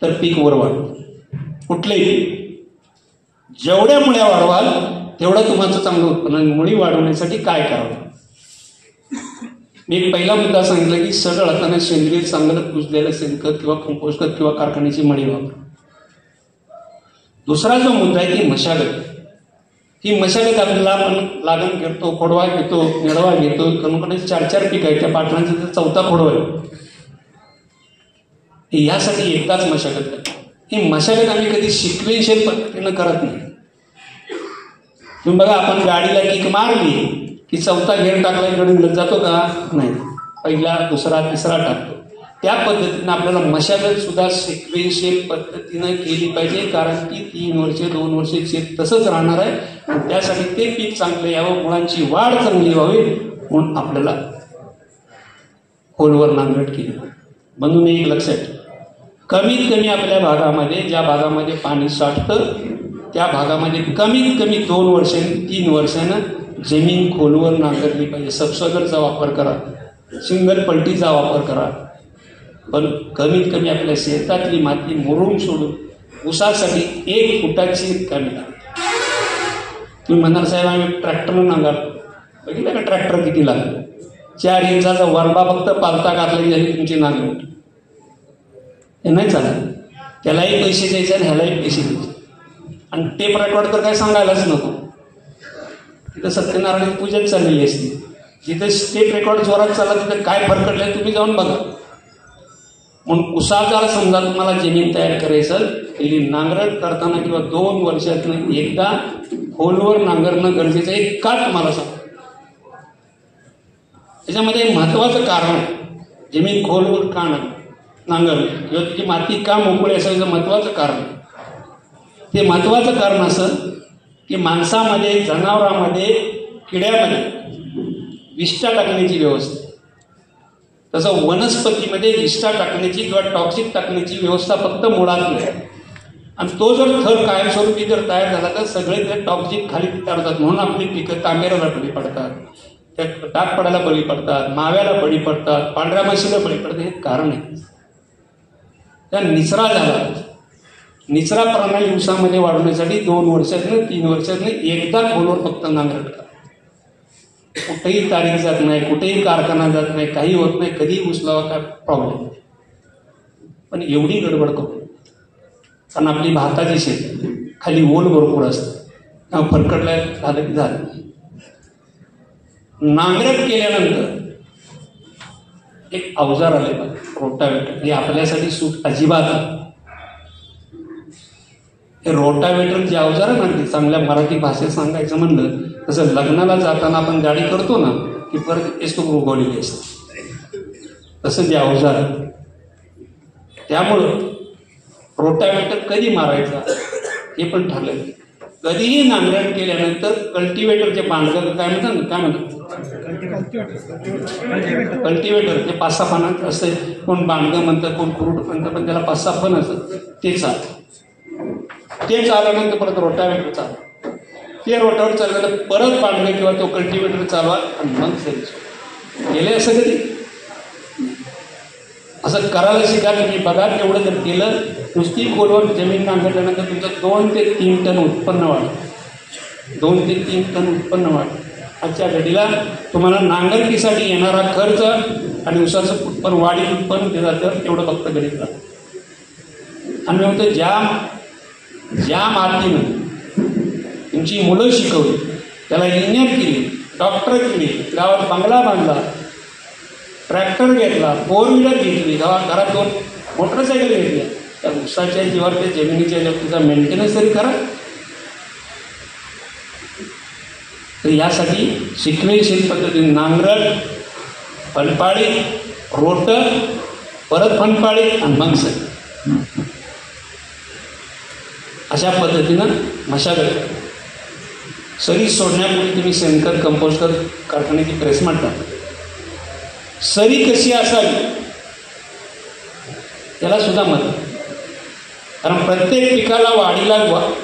तर पीक वर वाढतं. कुठलेही जेवढ्या मुळ्या वाढवाल तेवढं तुमचं चांगलं उत्पन्न. मुळी वाढवण्यासाठी काय करावं? मी एक पहिला मुद्दा सांगितला की सगळं हाताने सेंद्रिय चांगलं कुजलेलं शेणखत किंवा कंपोस्ट खत किंवा कारखान्याची मळी वापर. दुसरा जो मुद्दा आहे ती मशागत. ही मशागत आपल्याला आपण लागण घेतो, खोडवा घेतो, निडवा घेतो, कणकडे 4-4 पीक आहे, त्या पाटलांचा चौथा खोडवा आहे. यासाठी एकदाच मशागत करतो. ही मशागत आम्ही कधी सिक्वेन्शियल पद्धतीनं करत नाही. तुम्ही बघा, आपण गाडीला किक मारली की चौथा घेर टाकला गडून जातो का? नाही, पहिला, दुसरा, तिसरा टाकतो. त्या पद्धतीनं आपल्याला मशागत सुद्धा सिक्वेन्शियल पद्धतीनं केली पाहिजे, कारण की 3 वर्षे 2 वर्षे शेत तसंच राहणार आहे. आणि त्यासाठी ते पीक चांगलं यावं, मुळांची वाढ चांगली व्हावी म्हणून आपल्याला खोलवर नांगरट केली. म्हणून एक लक्षात ठेवा, कमीत कमी आपल्या भागामध्ये, ज्या भागामध्ये पाणी साठतं त्या भागामध्ये कमीत कमी 2 वर्षांनी 3 वर्षानं जमीन खोलवर नांगरली पाहिजे. सबसॉयलरचा वापर करा, सिंगल पलटीचा वापर करा, पण कमीत कमी आपल्या शेतातली माती मुरुम सोडून ऊसासाठी 1 फुटाची कमी लागते. तुम्ही म्हणाल साहेब आम्ही ट्रॅक्टरनं नांगरतो. बघितलं का ट्रॅक्टर किती लागतं? 4 इंचाचा वरबा फक्त पालता घातला झाली तुमची नांगरट. हे नाही चालत. त्यालाही पैसे द्यायचे आणि ह्यालाही पैसे द्यायचे. आणि टेप रेकॉर्ड तर काय सांगायलाच नको. तिथं सत्यनारायण पूजाच चाललेली असते. जिथं टेप रेकॉर्ड जोरात चालला तिथं काय फरकटलं तुम्ही जाऊन बघा. म्हणून उसाचा समजा तुम्हाला जमीन तयार करायचं, पहिली नांगरट करताना किंवा 2 वर्षातून एकदा खोलवर नांगरणं गरजेचं आहे. का तुम्हाला सांगतो, त्याच्यामध्ये महत्वाचं कारण जमीन खोलवर का नांगरली किंवा तिची माती का मोकळी असायचं महत्वाचं कारण. ते महत्वाचं कारण असं की माणसामध्ये, जनावरांमध्ये, किड्यामध्ये विष्ठा टाकण्याची व्यवस्था, तसं वनस्पतीमध्ये विष्ठा टाकण्याची किंवा टॉक्सिक टाकण्याची व्यवस्था फक्त मुळात नाही. आणि तो जर थर कायमस्वरूपी जर तयार झाला तर सगळे ते टॉक्सिक खाली तयार होतात. म्हणून आपली पिकं तांबेराला बळी पडतात, त्या टाक पडायला बळी पडतात, माव्याला बळी पडतात, पांढऱ्या माशीला बळी पडतात. हे कारण आहे. त्या निचरा झाला. निचरा प्रणाली ऊसामध्ये वाढवण्यासाठी 2 वर्षातनं 3 वर्षातनं एकदा खोलवर फक्त नांगरट करा. कुठेही तारीख जात नाही, कुठेही कारखाना जात नाही, काही होत नाही, कधी ऊस लावा काय प्रॉब्लेम. पण एवढी गडबड करू, कारण आपली भाताची शेत खाली ओल भरपूर असतं, फरकटला झालं की झालं. नांगरट केल्यानंतर एक अवजार आले बघ, रोटावेटर. हे आपल्यासाठी सूट अजिबात नाही. हे रोटावेटर जे अवजार आहे ना, ते चांगल्या मराठी भाषेत सांगायचं म्हणलं तसं लग्नाला जाताना आपण गाडी करतो ना की परत एस तो उगवलेली असते, तसं जे अवजार आहे. त्यामुळं रोटावेटर कधी मारायचा हे पण ठरलं. कधीही नांगरट केल्यानंतर कल्टिवेटरचे बांधगं काय म्हणतात कल्टिवेटर ते 5-6 पानांचं असते. कोण बांधगं म्हणतं, कोण कुरूट म्हणतं, पण त्याला 5-6 पान असतं. ते चालल्यानंतर परत रोटावेटर चालतं. ते रोटावेटर चालल्यानंतर परत बांधगं किंवा तो कल्टिवेटर चालवा आणि मग सरी गेले. असं कधी असं करायला शिका तुम्ही. बघा तेवढं जर केलं, नुसती खोलवर जमीन नांगरल्यानंतर तुमचं 2 ते 3 टन उत्पन्न वाढतं. 2 ते 3 टन उत्पन्न वाढतं. आजच्या घडीला तुम्हाला नांगरकीसाठी येणारा खर्च आणि ऊसाचं उत्पन्न, वाढीव उत्पन्न दिलं तर तेवढं फक्त गणित राहतं. आणि म्हणतो ज्या मातीनं तुमची मुलं शिकवली, त्याला इंजिनियर केली, डॉक्टर केली, गावात बंगला बांधला, ट्रॅक्टर घेतला, 4 व्हीलर घेतली, घरात 2 मोटरसायकल घेतल्या, त्या ऊसाच्या जीवावर, त्या जमिनीच्या जीवावर तिचा मेंटेनन्स तरी करा. तर यासाठी सिक्वेन्शियल पद्धतीने नांगरट, फनपाळी, रोटर, परत फनपाळी आणि मग सरी, अशा पद्धतीनं मशागत. सरी सोडण्यापूर्वी तुम्ही शेणखत, कंपोस्ट खत कारखान्याची प्रेस म्हणता. सरी कशी असावी त्याला सुद्धा मत, कारण प्रत्येक पिकाला वाढीला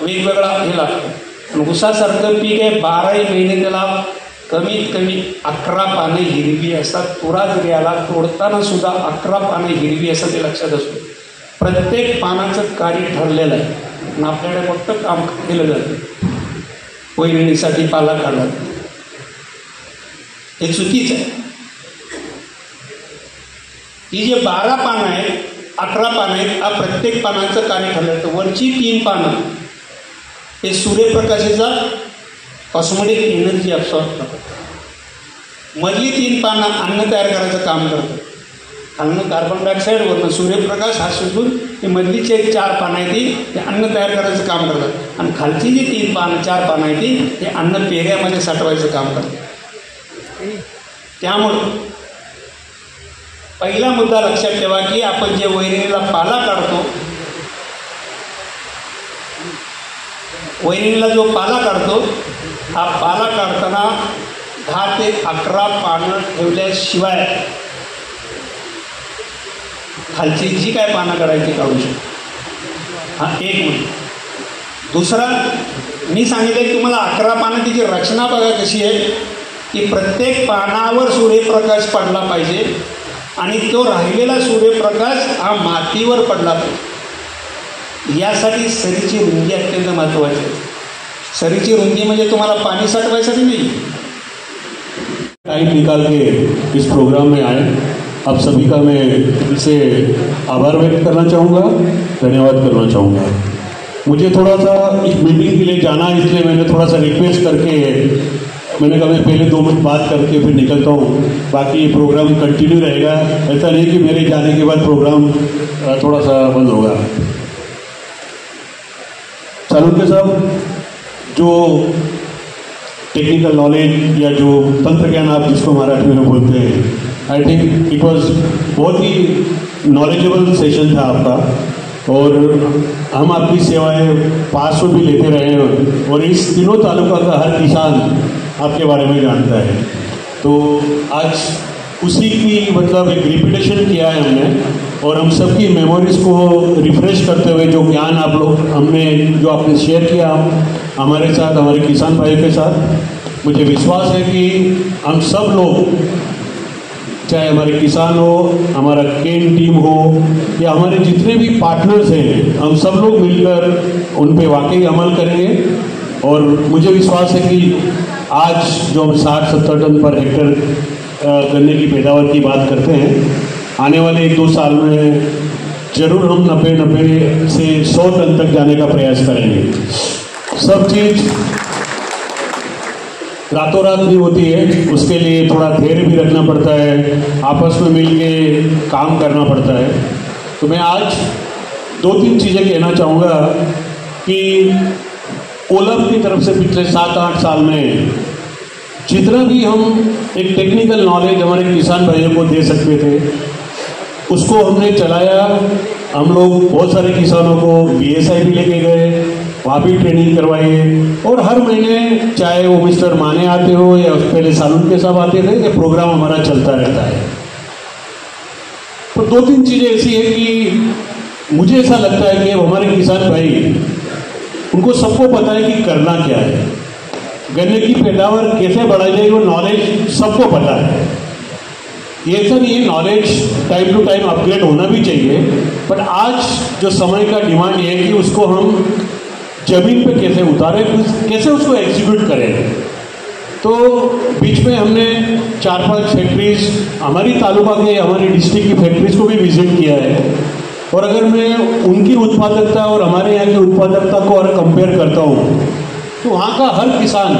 वेगवेगळा हे लागतं. ऊसासारखं पीक आहे, 12 महिने त्याला कमीत कमी 11 पानं हिरवी असतात. तुरा जरी आला तोडताना सुद्धा 11 पानं हिरवी असतात, ते लक्षात असतो. प्रत्येक पानाचं कार्य ठरलेलं आहे. आणि आपल्याकडे फक्त काम केलं जातं, वैरणीसाठी पाला काढला जातो. हे चुकीचं आहे. ही जे 12 पानं आहेत, 11 पानं आहेत, हा प्रत्येक पानाचं कार्य ठरलं. वरची 3 पानं हे सूर्यप्रकाशाचा कॉस्मोटिक एनर्जी ॲब्सॉर्ब करतात. मधली 3 पानं अन्न तयार करायचं काम करतात. खालनं कार्बन डायऑक्साईड, वरनं सूर्यप्रकाश हा सुटून ही मधली जे 4 पानं आहे ती अन्न तयार करायचं काम करतात. आणि खालची जी 4 पानं आहे ती हे अन्न पेऱ्यामध्ये साठवायचं काम करतात. त्यामुळं पहिला मुद्दा लक्षात ठेवा की आपण जे वैरणीला पाला काढतो, वैरणीला जो पाला काढतो, हा पाला काढताना 10 ते 11 पानं ठेवल्याशिवाय खालची जी काय पानं काढायची काढू शकतो. हा एक मुद्दा. दुसरा, मी सांगितलं की तुम्हाला 11 पानं तिची रचना बघा कशी आहे की प्रत्येक पानावर सूर्यप्रकाश पडला पाहिजे आणि तो राहिलेला सूर्यप्रकाश हा मातीवर पडला पाहिजे. यासाठी सरीची रुंदी अत्यंत महत्त्वाची आहे. सरीची रुंदी म्हणजे तुम्हाला पाणी साठवायसाठी नाही. टाइम निकाल के इस प्रोग्राम में आए, आप सभी का मैं दिल से आभार व्यक्त करना चाहूँगा, धन्यवाद करना चाहूँगा. मुझे थोड़ा सा इस मीटिंग के लिए जाना, इसलिए मैंने थोड़ा सा रिक्वेस्ट करके मैंने कहा मैं पहले 2 मिनट बात करके फिर निकलता हूँ. बाकी ये प्रोग्राम कंटिन्यू रहेगा. ऐसा नहीं कि मेरे जाने के बाद प्रोग्राम थोड़ा सा बंद होगा. चालुक्य साहब, जो टेक्निकल नॉलेज या जो तंत्र ज्ञान आप जिसको मराठी में बोलते हैं, आई थिंक इट वॉज बहुत ही नॉलेजेबल सेशन था आपका. और हम आपकी सेवाएं 500 भी लेते रहे हैं और इस तीनों तालुका का हर किसान आपके बारे में जानता है. तो आज उसी की मतलब एक रिपीटेशन किया है हमने और हम सबकी मेमोरीज को रिफ्रेश करते हुए जो ज्ञान आप लोग जो आपने शेयर किया हमारे साथ, हमारे किसान भाइयों के साथ, मुझे विश्वास है कि हम सब लोग, चाहे हमारे किसान हो, हमारा केन टीम हो या हमारे जितने भी पार्टनर्स हैं, हम सब लोग मिलकर उन पे वाकई अमल करेंगे. और मुझे विश्वास है कि आज जो हम 60-70 टन पर हेक्टेयर गन्ने की पैदावार की बात करते हैं, आने वाले 1-2 साल में जरूर हम 90 से 100 टन तक जाने का प्रयास करेंगे. सब चीज़ रातों रात नहीं होती है, उसके लिए थोड़ा धैर्य भी रखना पड़ता है, आपस में मिल के काम करना पड़ता है. तो मैं आज 2-3 चीज़ें कहना चाहूँगा कि ओलम की तरफ से पिछले 7-8 साल में जितना भी हम एक टेक्निकल नॉलेज हमारे किसान भाइयों को दे सकते थे, उसको हमने चलाया. हम लोग बहुत सारे किसानों को BSI भी लेके गए, वहाँ भी ट्रेनिंग करवाई और हर महीने, चाहे वो मिस्टर माने आते हो या पहले सालुंके साहब आते थे, ये प्रोग्राम हमारा चलता रहता है. तो 2-3 चीज़ें ऐसी है कि मुझे ऐसा लगता है कि हमारे किसान भाई, उनको सबको पता है कि करना क्या है, गन्ने की पैदावार कैसे बढ़ाई जाए, वो नॉलेज सबको पता है. ये ऐसा नहीं है, knowledge time to time upgrade होना भी चाहिए, बट आज जो समय का डिमांड ये है कि उसको हम जमीन पे कैसे उतारें, कैसे उसको एग्जीक्यूट करें. तो बीच में हमने 4-5 फैक्ट्रीज हमारी तालुका के, हमारी डिस्ट्रिक्ट की फैक्ट्रीज को भी विजिट किया है. और अगर मैं उनकी उत्पादकता और हमारे यहाँ की उत्पादकता को अगर कंपेयर करता हूँ, तो वहाँ का हर किसान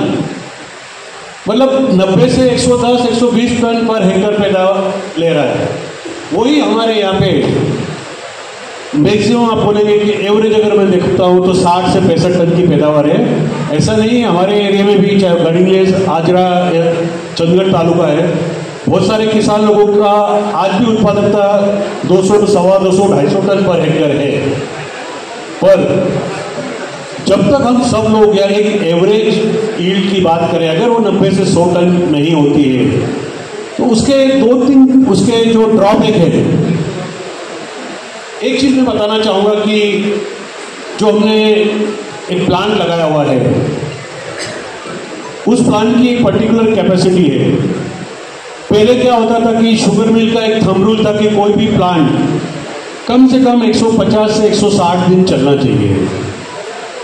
मतलब 90 से 110-120 टन पर हेक्टर पैदावार ले रहा है. वही हमारे यहाँ पे मैक्सिमम आप बोलेंगे कि एवरेज अगर मैं देखता हूँ तो 60 से 65 टन की पैदावार है. ऐसा नहीं है, हमारे एरिया में भी चाहे गढ़िंगलेस, आजरा, चंदगढ़ तालुका है, बहुत सारे किसान लोगों का आज भी उत्पादकता 200, 250, 250 टन पर हेक्टर है. पर जब तक हम सब लोग या एक एवरेज यील्ड की बात करें, अगर वो 90 से 100 टन नहीं होती है, तो उसके 2-3 उसके जो ड्रॉबैक है. एक चीज़ मैं बताना चाहूँगा कि जो हमने एक प्लांट लगाया हुआ है, उस प्लांट की एक पर्टिकुलर कैपेसिटी है. पहले क्या होता था कि शुगर मिल का एक थंब रूल था कि कोई भी प्लांट कम से कम 150 से 160 दिन चलना चाहिए.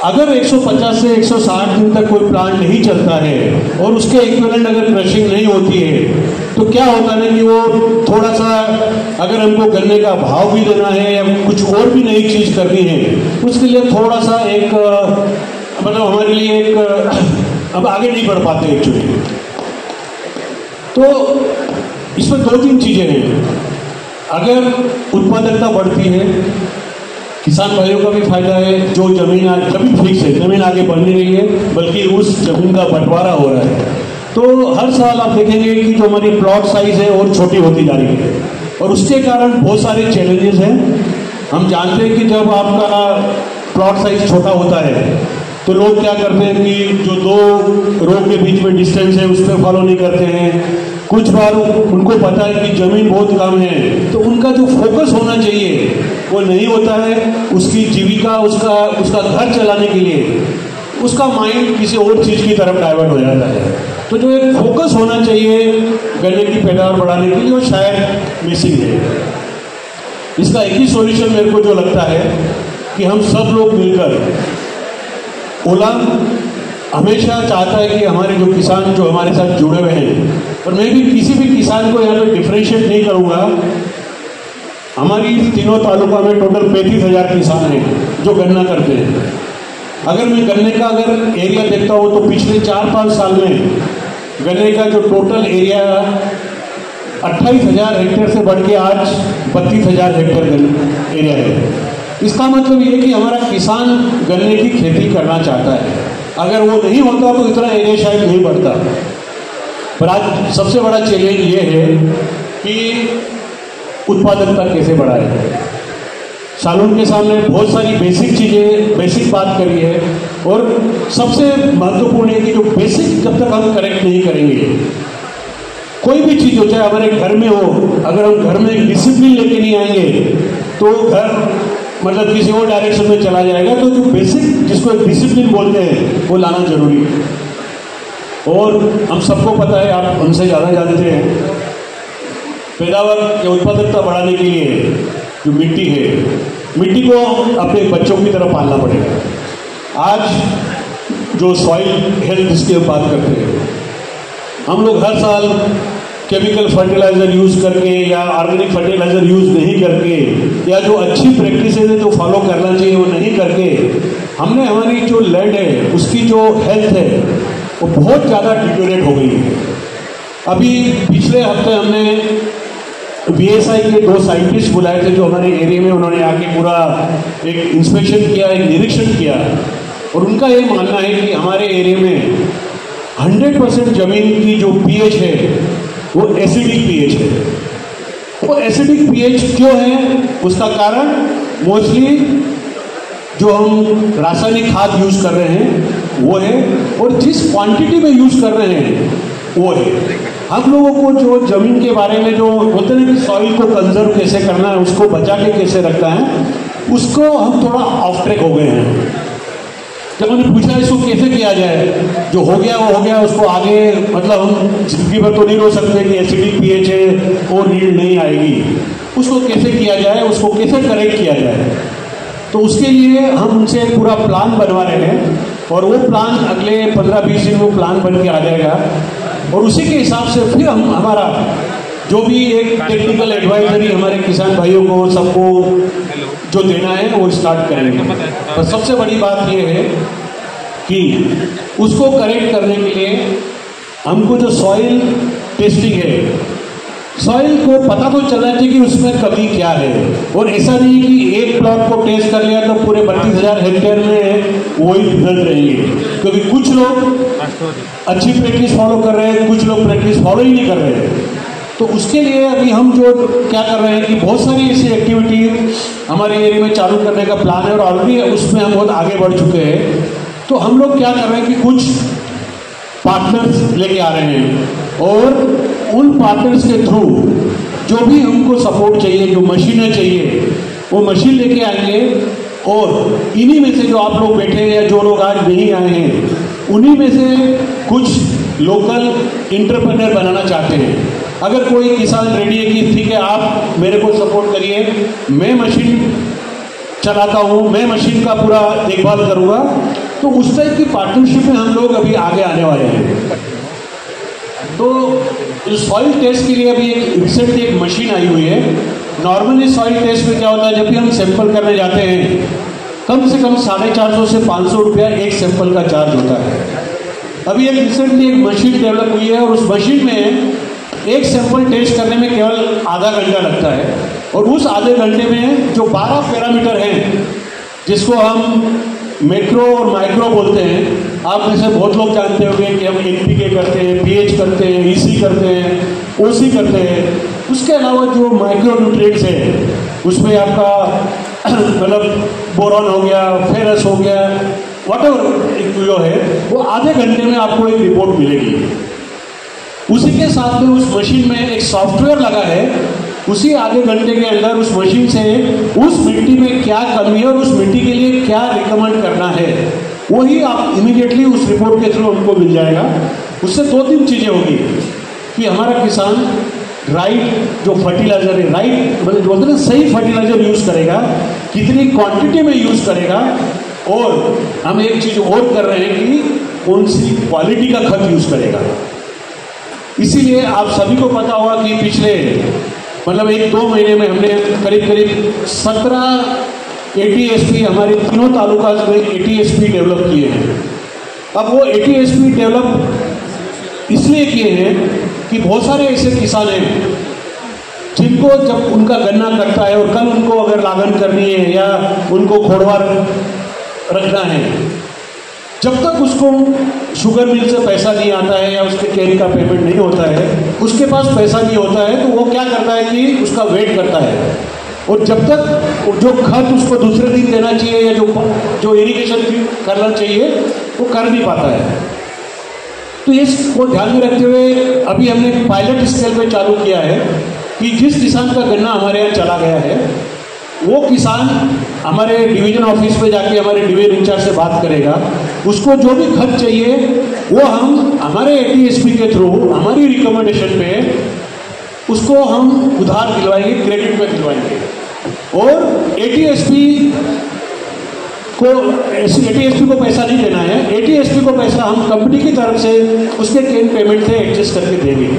अगर 150 से 160 दिन तक कोई प्लांट नहीं चलता है और उसके इक्विवेलेंट अगर क्रशिंग नहीं होती है तो क्या होता है कि वो थोड़ा सा, अगर हमको गन्ने का भाव भी देना है या कुछ और भी नई चीज़ करनी है, उसके लिए थोड़ा सा एक मतलब हमारे लिए एक अब आगे नहीं बढ़ पाते एक्चुअली। तो इसमें 2-3 चीज़ें हैं। अगर उत्पादकता बढ़ती है, किसान भाइयों का भी फायदा है, जो जमीन आज जमीन फिक्स है, जमीन आगे बढ़ नहीं रही है बल्कि उस जमीन का बंटवारा हो रहा है। तो हर साल आप देखेंगे कि जो हमारी प्लॉट साइज है और छोटी होती जा रही है और उसके कारण बहुत सारे चैलेंजेस हैं। हम जानते हैं कि जब आपका प्लॉट साइज छोटा होता है तो लोग क्या करते हैं कि जो 2 रो के बीच में डिस्टेंस है उस पर फॉलो नहीं करते हैं। कुछ बार उनको पता है कि जमीन बहुत कम है तो उनका जो फोकस होना चाहिए वो नहीं होता है। उसकी जीविका, उसका घर चलाने के लिए उसका माइंड किसी और चीज़ की तरफ डाइवर्ट हो जाता है। तो जो एक फोकस होना चाहिए गन्ने की पैदावार बढ़ाने के लिए वो शायद मिसिंग है। इसका एक ही सॉल्यूशन मेरे को जो लगता है कि हम सब लोग मिलकर, ओला हमेशा चाहता है कि हमारे जो किसान जो हमारे साथ जुड़े हुए हैं, और मैं भी किसी भी किसान को यहाँ पे डिफ्रेंशिएट नहीं करूँगा। हमारी तीनों तालुका में टोटल 35,000 किसान हैं जो गन्ना करते हैं। अगर मैं गन्ने का अगर एरिया देखता हूँ तो पिछले 4-5 साल में गन्ने का जो टोटल एरिया 28,000 हेक्टेयर से बढ़ के आज 32,000 हेक्टेयर एरिया है। इसका मतलब ये कि हमारा किसान गन्ने की खेती करना चाहता है। अगर वो नहीं होता तो इतना एरिया शायद नहीं बढ़ता। पर आज सबसे बड़ा चैलेंज ये है कि उत्पादकता कैसे बढ़ाए। सालून के सामने बहुत सारी बेसिक चीज़ें, बेसिक बात करी है और सबसे महत्वपूर्ण है कि जो बेसिक जब तक हम करेक्ट नहीं करेंगे, कोई भी चीज़ हो चाहे हमारे घर में हो, अगर हम घर में डिसिप्लिन लेके नहीं आएंगे तो घर मतलब किसी और डायरेक्शन में चला जाएगा। तो जो बेसिक जिसको एक डिसिप्लिन बोलते हैं वो लाना जरूरी है। और हम सबको पता है, आप हमसे ज़्यादा जानते हैं, पैदावार या उत्पादकता बढ़ाने के लिए जो मिट्टी है, मिट्टी को अपने बच्चों की तरह पालना पड़ेगा। आज जो सॉइल हेल्थ इसकी हम बात करते हैं, हम लोग हर साल केमिकल फर्टिलाइज़र यूज़ करके या ऑर्गेनिक फर्टिलाइज़र यूज़ नहीं करके या जो अच्छी प्रैक्टिसेज है जो फॉलो करना चाहिए वो नहीं करके हमने हमारी जो लैंड है उसकी जो हेल्थ है वो बहुत ज़्यादा डिटेरियोरेट हो गई है। अभी पिछले हफ्ते हमने BSI के 2 साइंटिस्ट बुलाए थे जो हमारे एरिया में, उन्होंने आके पूरा एक इंस्पेक्शन किया, एक निरीक्षण किया और उनका ये मानना है कि हमारे एरिया में 100% ज़मीन की जो pH है वो एसिडिक pH है। वो एसिडिक pH क्यों है? उसका कारण मोस्टली जो हम रासायनिक खाद यूज कर रहे हैं वो है और जिस क्वांटिटी में यूज कर रहे हैं वो है। हम लोगों को जो जमीन के बारे में जो बोलते हैं कि सॉइल को कंजर्व कैसे करना है, उसको बचा के कैसे रखना है, उसको हम थोड़ा ऑफ ट्रैक हो गए हैं। जब मैंने पूछा इसको कैसे किया जाए, जो हो गया वो हो गया, उसको आगे मतलब हम जिंदगी भर तो नहीं रो सकते कि एसिडिक pH है और नीड नहीं आएगी, उसको कैसे किया जाए, उसको कैसे करेक्ट किया जाए। तो उसके लिए हम उनसे पूरा प्लान बनवा रहे हैं और वो प्लान अगले 15-20 दिन में प्लान बन के आ जाएगा और उसी के हिसाब से फिर हम हमारा जो भी एक टेक्निकल एडवाइजरी हमारे किसान भाइयों को सबको जो देना है वो स्टार्ट करेंगे। तो सबसे बड़ी बात ये है कि उसको करेक्ट करने के लिए हमको जो सॉइल टेस्टिंग है, सॉइल को पता तो चलना चाहिए कि उसमें कमी क्या है और ऐसा नहीं कि एक प्लॉट को टेस्ट कर लिया तो पूरे 32,000 हेक्टेयर में वही रिजल्ट रहेंगे, क्योंकि कुछ लोग अच्छी प्रैक्टिस फॉलो कर रहे हैं, कुछ लोग प्रैक्टिस फॉलो ही नहीं कर रहे हैं। तो उसके लिए अभी हम जो क्या कर रहे हैं कि बहुत सारी ऐसी एक्टिविटी हमारे एरिया में चालू करने का प्लान है और ऑलरेडी उसमें हम बहुत आगे बढ़ चुके हैं। तो हम लोग क्या कर रहे हैं कि कुछ पार्टनर्स लेके आ रहे हैं और उन पार्टनर्स के थ्रू जो भी हमको सपोर्ट चाहिए, जो मशीनें चाहिए, वो मशीन लेके आएंगे और इन्हीं में से जो आप लोग बैठे हैं या जो लोग आज नहीं आए हैं उन्हीं में से कुछ लोकल इंटरप्रेन्योर बनाना चाहते हैं। अगर कोई किसान रेडी है कि ठीक है आप मेरे को सपोर्ट करिए, मैं मशीन चलाता हूँ, मैं मशीन का पूरा देखभाल करूँगा, तो उस टाइप की पार्टनरशिप में हम लोग अभी आगे आने वाले हैं। तो सॉइल टेस्ट के लिए अभी एक रिसेंटली एक मशीन आई हुई है। नॉर्मली सॉइल टेस्ट में क्या होता है, जब भी हम सैंपल करने जाते हैं कम से कम 450 से 500 रुपया एक सैंपल का चार्ज होता है। अभी एक रिसेंटली एक मशीन डेवलप हुई है और उस मशीन में एक सैंपल टेस्ट करने में केवल आधा घंटा लगता है, और उस आधे घंटे में जो 12 पैरामीटर हैं जिसको हम मैक्रो और माइक्रो बोलते हैं, आप में से बहुत लोग जानते होंगे कि हम NPK करते हैं, pH करते हैं, EC करते हैं, OC करते हैं। उसके अलावा जो माइक्रो न्यूट्रिएंट्स है उसमें आपका मतलब बोरॉन हो गया, फेरस हो गया, व्हाटएवर जो है वो आधे घंटे में आपको एक रिपोर्ट मिलेगी। उसी के साथ में उस मशीन में एक सॉफ्टवेयर लगा है, उसी आधे घंटे के अंदर उस मशीन से उस मिट्टी में क्या कमी है और उस मिट्टी के लिए क्या रिकमेंड करना है वही आप इमीडिएटली उस रिपोर्ट के थ्रू उनको मिल जाएगा। उससे 2-3 चीज़ें होगी कि हमारा किसान राइट जो फर्टिलाइजर है, राइट मतलब जो बोलते हैं सही फर्टिलाइजर यूज़ करेगा, कितनी क्वांटिटी में यूज़ करेगा, और हम एक चीज़ और कर रहे हैं कि कौन सी क्वालिटी का खत यूज़ करेगा। इसीलिए आप सभी को पता होगा कि पिछले मतलब 1-2 महीने में हमने करीब 17 ATSP हमारे तीनों तालुका में ATSP डेवलप किए हैं। अब वो ATSP डेवलप इसलिए किए हैं कि बहुत सारे ऐसे किसान हैं जिनको जब उनका गन्ना कटता है और कल उनको अगर लागन करनी है या उनको खोड़वार रखना है, जब तक उसको शुगर मिल से पैसा नहीं आता है या उसके कैरी का पेमेंट नहीं होता है, उसके पास पैसा नहीं होता है, तो वो क्या करता है कि उसका वेट करता है, और जब तक जो खत उसको दूसरे दिन देना चाहिए या जो इरिगेशन करना चाहिए वो कर नहीं पाता है। तो इसको ध्यान में रखते हुए अभी हमने पायलट स्केल पे चालू किया है कि जिस किसान का गन्ना हमारे यहाँ चला गया है वो किसान हमारे डिवीजन ऑफिस पे जाके हमारे डिवीजन इंचार्ज से बात करेगा, उसको जो भी खत चाहिए वो हम हमारे ATSP के थ्रू हमारी रिकमेंडेशन पे उसको हम उधार दिलवाएंगे, क्रेडिट पे दिलवाएंगे। और ATSP को पैसा नहीं देना है, ATSP को पैसा हम कंपनी की तरफ से उसके कैन पेमेंट से एडजस्ट करके देंगे।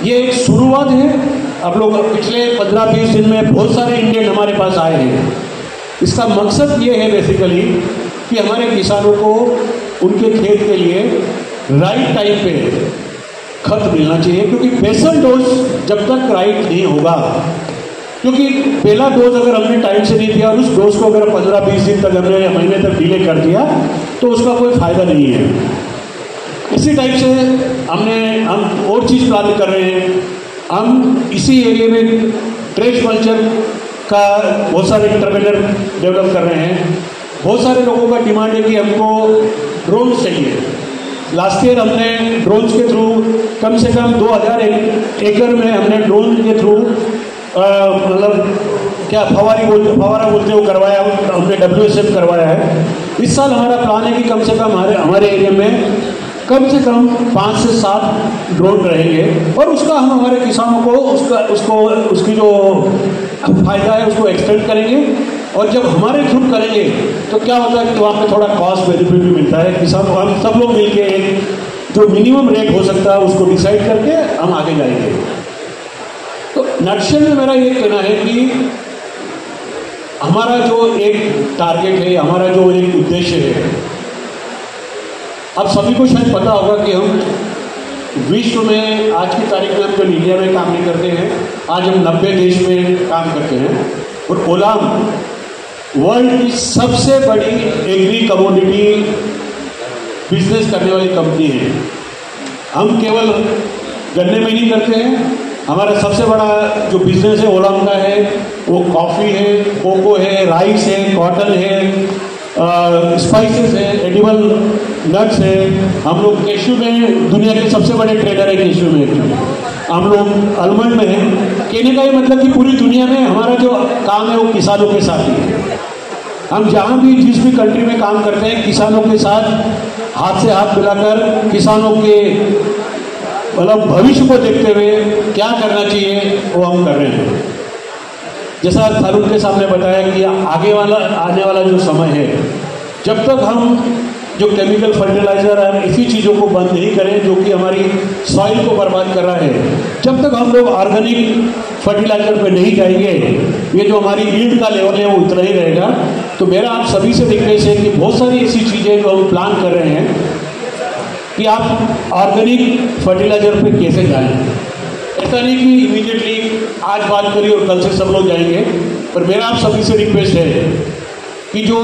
ये एक शुरुआत है। अब लोग पिछले 15-20 दिन में बहुत सारे इंडियन हमारे पास आए हैं। इसका मकसद ये है बेसिकली कि हमारे किसानों को उनके खेत के लिए राइट टाइम पे खत मिलना चाहिए, क्योंकि बेसल डोज जब तक राइट नहीं होगा, क्योंकि पहला डोज अगर हमने टाइम से नहीं दिया और उस डोज को अगर 15-20 दिन तक हमने या महीने तक डिले कर दिया तो उसका कोई फायदा नहीं है। इसी टाइप से हम और चीज़ प्लान कर रहे हैं। हम इसी एरिया में ट्रेश कल्चर का बहुत सारे इंटरवेनर डेवलप कर रहे हैं। बहुत सारे लोगों का डिमांड है कि हमको ड्रोन चाहिए। लास्ट ईयर हमने ड्रोन्स के थ्रू कम से कम 2000 एकड़ में हमने ड्रोन के थ्रू मतलब क्या फवारा बोलते हो करवाया, हमने WSF करवाया है। इस साल हमारा प्लान है कि कम से कम हमारे एरिया में कम से कम 5 से 7 ड्रोन रहेंगे, और उसका हम हमारे किसानों को उसकी जो फायदा है उसको एक्सटेंड करेंगे। और जब हमारे थ्रू करेंगे तो क्या होता है कि वहाँ पे थोड़ा कॉस्ट बेनिफिट भी मिलता है किसानों को। हम सब लोग मिलके एक जो मिनिमम रेट हो सकता है उसको डिसाइड करके हम आगे जाएंगे। तो नटशेल में मेरा ये कहना है कि हमारा जो एक टारगेट है, हमारा जो एक उद्देश्य है, आप सभी को शायद पता होगा कि हम विश्व में आज की तारीख में हम जो इंडिया में काम नहीं करते हैं, आज हम 90 देश में काम करते हैं। और ओलाम वर्ल्ड की सबसे बड़ी एग्री कमोडिटी बिजनेस करने वाली कंपनी है। हम केवल गन्ने में नहीं करते हैं, हमारा सबसे बड़ा जो बिजनेस है ओलाम का है वो कॉफ़ी है, कोको है, राइस है, कॉटन है, स्पाइसेस है, एडिबल नट्स है। हम लोग केशू में दुनिया के सबसे बड़े ट्रेडर है केशू में। हम लोग आलमंड में है। कहने का ये मतलब कि पूरी दुनिया में हमारा जो काम है वो किसानों के साथ ही है। हम जहाँ भी जिस भी कंट्री में काम करते हैं किसानों के साथ हाथ से हाथ मिलाकर किसानों के मतलब भविष्य को देखते हुए क्या करना चाहिए वो हम कर रहे हैं। जैसा थारूक के सामने बताया कि आने वाला जो समय है, जब तक हम जो केमिकल फर्टिलाइजर है इसी चीज़ों को बंद नहीं करें जो कि हमारी सॉइल को बर्बाद कर रहा है, जब तक हम लोग ऑर्गेनिक फर्टिलाइजर पे नहीं जाएंगे, ये जो हमारी यील्ड का लेवल है वो उतना ही रहेगा। तो मेरा आप सभी से रिक्वेस्ट है कि बहुत सारी ऐसी चीज़ें जो हम प्लान कर रहे हैं कि आप ऑर्गेनिक फर्टिलाइजर पे कैसे जाएं। ऐसा नहीं कि इमीडिएटली आज बात करिए और कल से सब लोग जाएंगे, पर मेरा आप सभी से रिक्वेस्ट है कि जो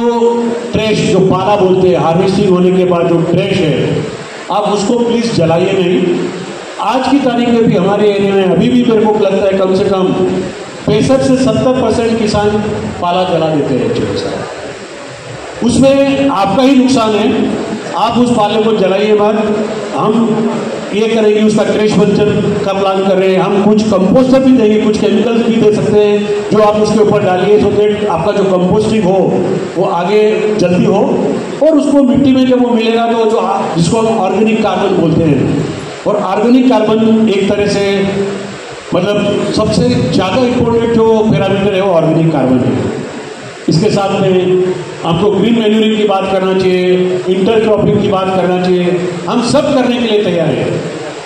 ट्रैश, जो पाला बोलते हैं, हार्वेस्टिंग होने के बाद जो ट्रैश है, आप उसको प्लीज़ जलाइए नहीं। आज की तारीख में भी हमारे एरिया में अभी भी मेरे को लगता है कम से कम 65 से 70% किसान पाला जला देते हैं एक्चुअली साहब। उसमें आपका ही नुकसान है, आप उस पाले को जलाइए मत। हम ये करेंगे, उसका ट्रेश बंचर का प्लान कर रहे हैं, हम कुछ कंपोस्टर भी देंगे, कुछ केमिकल्स भी दे सकते हैं जो आप उसके ऊपर डालिए, सो दैट आपका जो कंपोस्टिंग हो वो आगे जल्दी हो, और उसको मिट्टी में जब वो मिलेगा तो जो जिसको हम ऑर्गेनिक कार्बन बोलते हैं, और ऑर्गेनिक कार्बन एक तरह से मतलब सबसे ज़्यादा इम्पोर्टेंट जो पैरामीटर है वो ऑर्गेनिक कार्बन है। इसके साथ में हमको ग्रीन मैन्यूरिंग की बात करना चाहिए, इंटरक्रॉपिंग की बात करना चाहिए, हम सब करने के लिए तैयार हैं।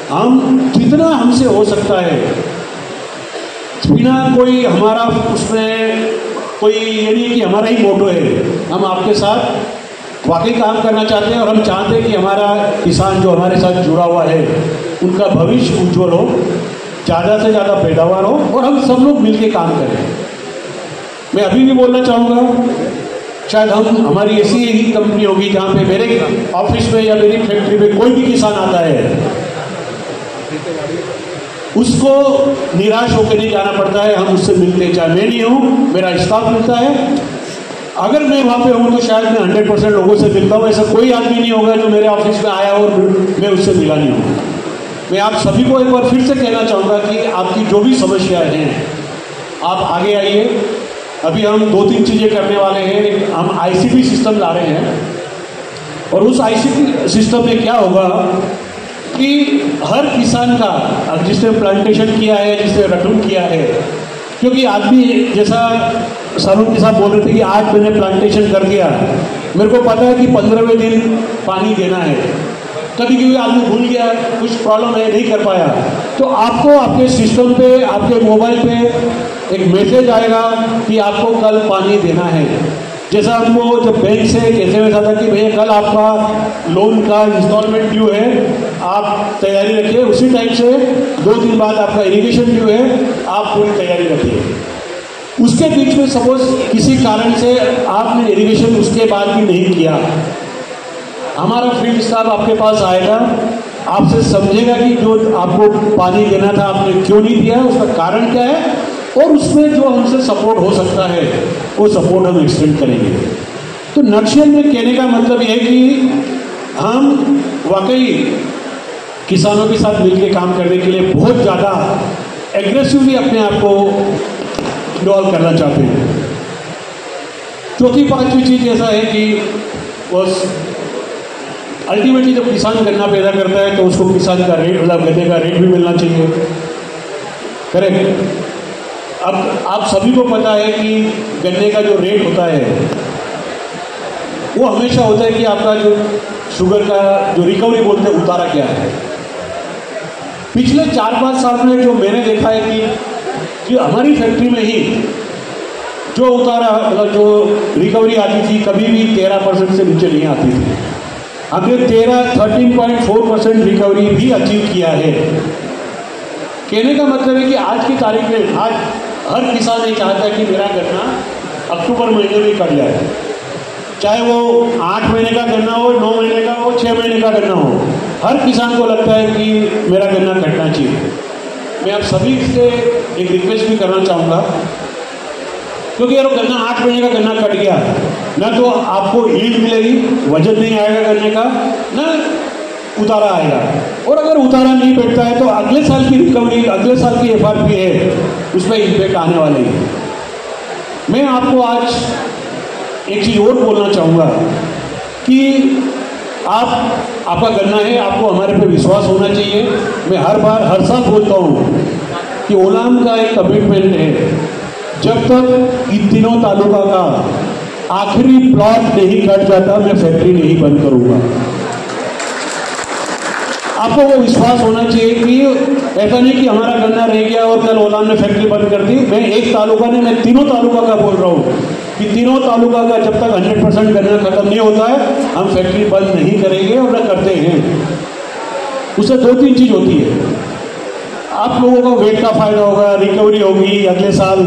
हम जितना हमसे हो सकता है, बिना कोई हमारा उसमें कोई ये नहीं कि हमारा ही मोटो है, हम आपके साथ वाकई काम करना चाहते हैं, और हम चाहते हैं कि हमारा किसान जो हमारे साथ जुड़ा हुआ है उनका भविष्य उज्ज्वल हो, ज़्यादा से ज़्यादा पैदावार हो, और हम सब लोग मिलकर काम करें। मैं अभी भी बोलना चाहूँगा, शायद हमारी ऐसी ही कंपनी होगी जहाँ पे मेरे ऑफिस में या मेरी फैक्ट्री में कोई भी किसान आता है, उसको निराश होकर नहीं जाना पड़ता है। हम उससे मिलते हैं, चाहे मैं नहीं हूँ, मेरा स्टाफ मिलता है। अगर मैं वहाँ पे हूँ तो शायद मैं 100% लोगों से मिलता हूँ। ऐसा कोई आदमी नहीं होगा जो मेरे ऑफिस में आया और मैं उससे मिला नहीं हूँ। मैं आप सभी को एक बार फिर से कहना चाहूँगा कि आपकी जो भी समस्याएं हैं, आप आगे आइए। अभी हम 2-3 चीज़ें करने वाले हैं। हम ICP सिस्टम ला रहे हैं, और उस ICP सिस्टम में क्या होगा कि हर किसान का, जिसने प्लांटेशन किया है, जिसने रटून किया है, क्योंकि आदमी जैसा सालून के साथ बोल रहे थे कि आज मैंने प्लांटेशन कर दिया, मेरे को पता है कि 15वें दिन पानी देना है, कभी कभी आदमी भूल गया, कुछ प्रॉब्लम है, नहीं कर पाया, तो आपको आपके सिस्टम पे, आपके मोबाइल पे एक मैसेज आएगा कि आपको कल पानी देना है। जैसा हमको जब बैंक से कैसे में था कि भैया कल आपका लोन का इंस्टॉलमेंट ड्यू है, आप तैयारी रखिए, उसी टाइप से 2 दिन बाद आपका इरिगेशन ड्यू है, आप पूरी तैयारी रखिए। उसके बीच में सपोज किसी कारण से आपने इरिगेशन उसके बाद भी नहीं किया, हमारा फील्ड स्टाफ आपके पास आएगा, आपसे समझेगा कि जो आपको पानी देना था आपने क्यों नहीं दिया, उसका कारण क्या है, और उसमें जो हमसे सपोर्ट हो सकता है वो सपोर्ट हम एक्सटेंड करेंगे। तो नक्शल में कहने का मतलब यह है कि हम वाकई किसानों के साथ मिलकर काम करने के लिए बहुत ज़्यादा एग्रेसिवली अपने आप को इन्वॉल्व करना चाहते हैं। चौथी 5वीं चीज़ ऐसा है कि बस अल्टीमेटली जब किसान गन्ना पैदा करता है तो उसको किसान का रेट, मतलब गन्ने का रेट भी मिलना चाहिए। करेक्ट। अब आप सभी को पता है कि गन्ने का जो रेट होता है वो हमेशा होता है कि आपका जो शुगर का जो रिकवरी बोलते हैं, उतारा क्या है। पिछले 4-5 साल में जो मैंने देखा है कि जो हमारी फैक्ट्री में ही जो उतारा, मतलब जो रिकवरी आती थी, कभी भी 13% से नीचे नहीं आती थी। हमने 13.4% रिकवरी भी अचीव किया है। कहने का मतलब है कि आज की तारीख में आज हर किसान ये चाहता है कि मेरा गन्ना अक्टूबर महीने में कट जाए, चाहे वो 8 महीने का गन्ना हो, 9 महीने का हो, 6 महीने का गन्ना हो, हर किसान को लगता है कि मेरा गन्ना कटना चाहिए। मैं आप सभी से एक रिक्वेस्ट भी करना चाहूँगा, क्योंकि अगर गन्ना 8 महीने का गन्ना कट गया ना तो आपको ईल्ड मिलेगी, वजन नहीं आएगा गन्ने का, ना उतारा आएगा, और अगर उतारा नहीं बैठता है तो अगले साल की रिकवरी, अगले साल की FRP है, उसमें इम्पैक्ट आने वाले हैं। मैं आपको आज एक चीज़ और बोलना चाहूँगा कि आपका गन्ना है, आपको हमारे पे विश्वास होना चाहिए। मैं हर साल बोलता हूँ कि ओलाम का एक कमिटमेंट है जब तक इन तीनों तालुका का आखिरी प्लॉट नहीं कट जाता मैं फैक्ट्री नहीं बंद करूंगा। आपको वो विश्वास होना चाहिए कि ऐसा नहीं कि हमारा गन्ना रह गया और कल ओलाम ने फैक्ट्री बंद कर दी। मैं एक तालुका ने, मैं तीनों तालुका का बोल रहा हूँ कि तीनों तालुका का जब तक 100% गन्ना खत्म नहीं होता है हम फैक्ट्री बंद नहीं करेंगे और न करते हैं। उससे 2-3 चीज होती है, आप लोगों को वेट का फायदा होगा, रिकवरी होगी, अगले साल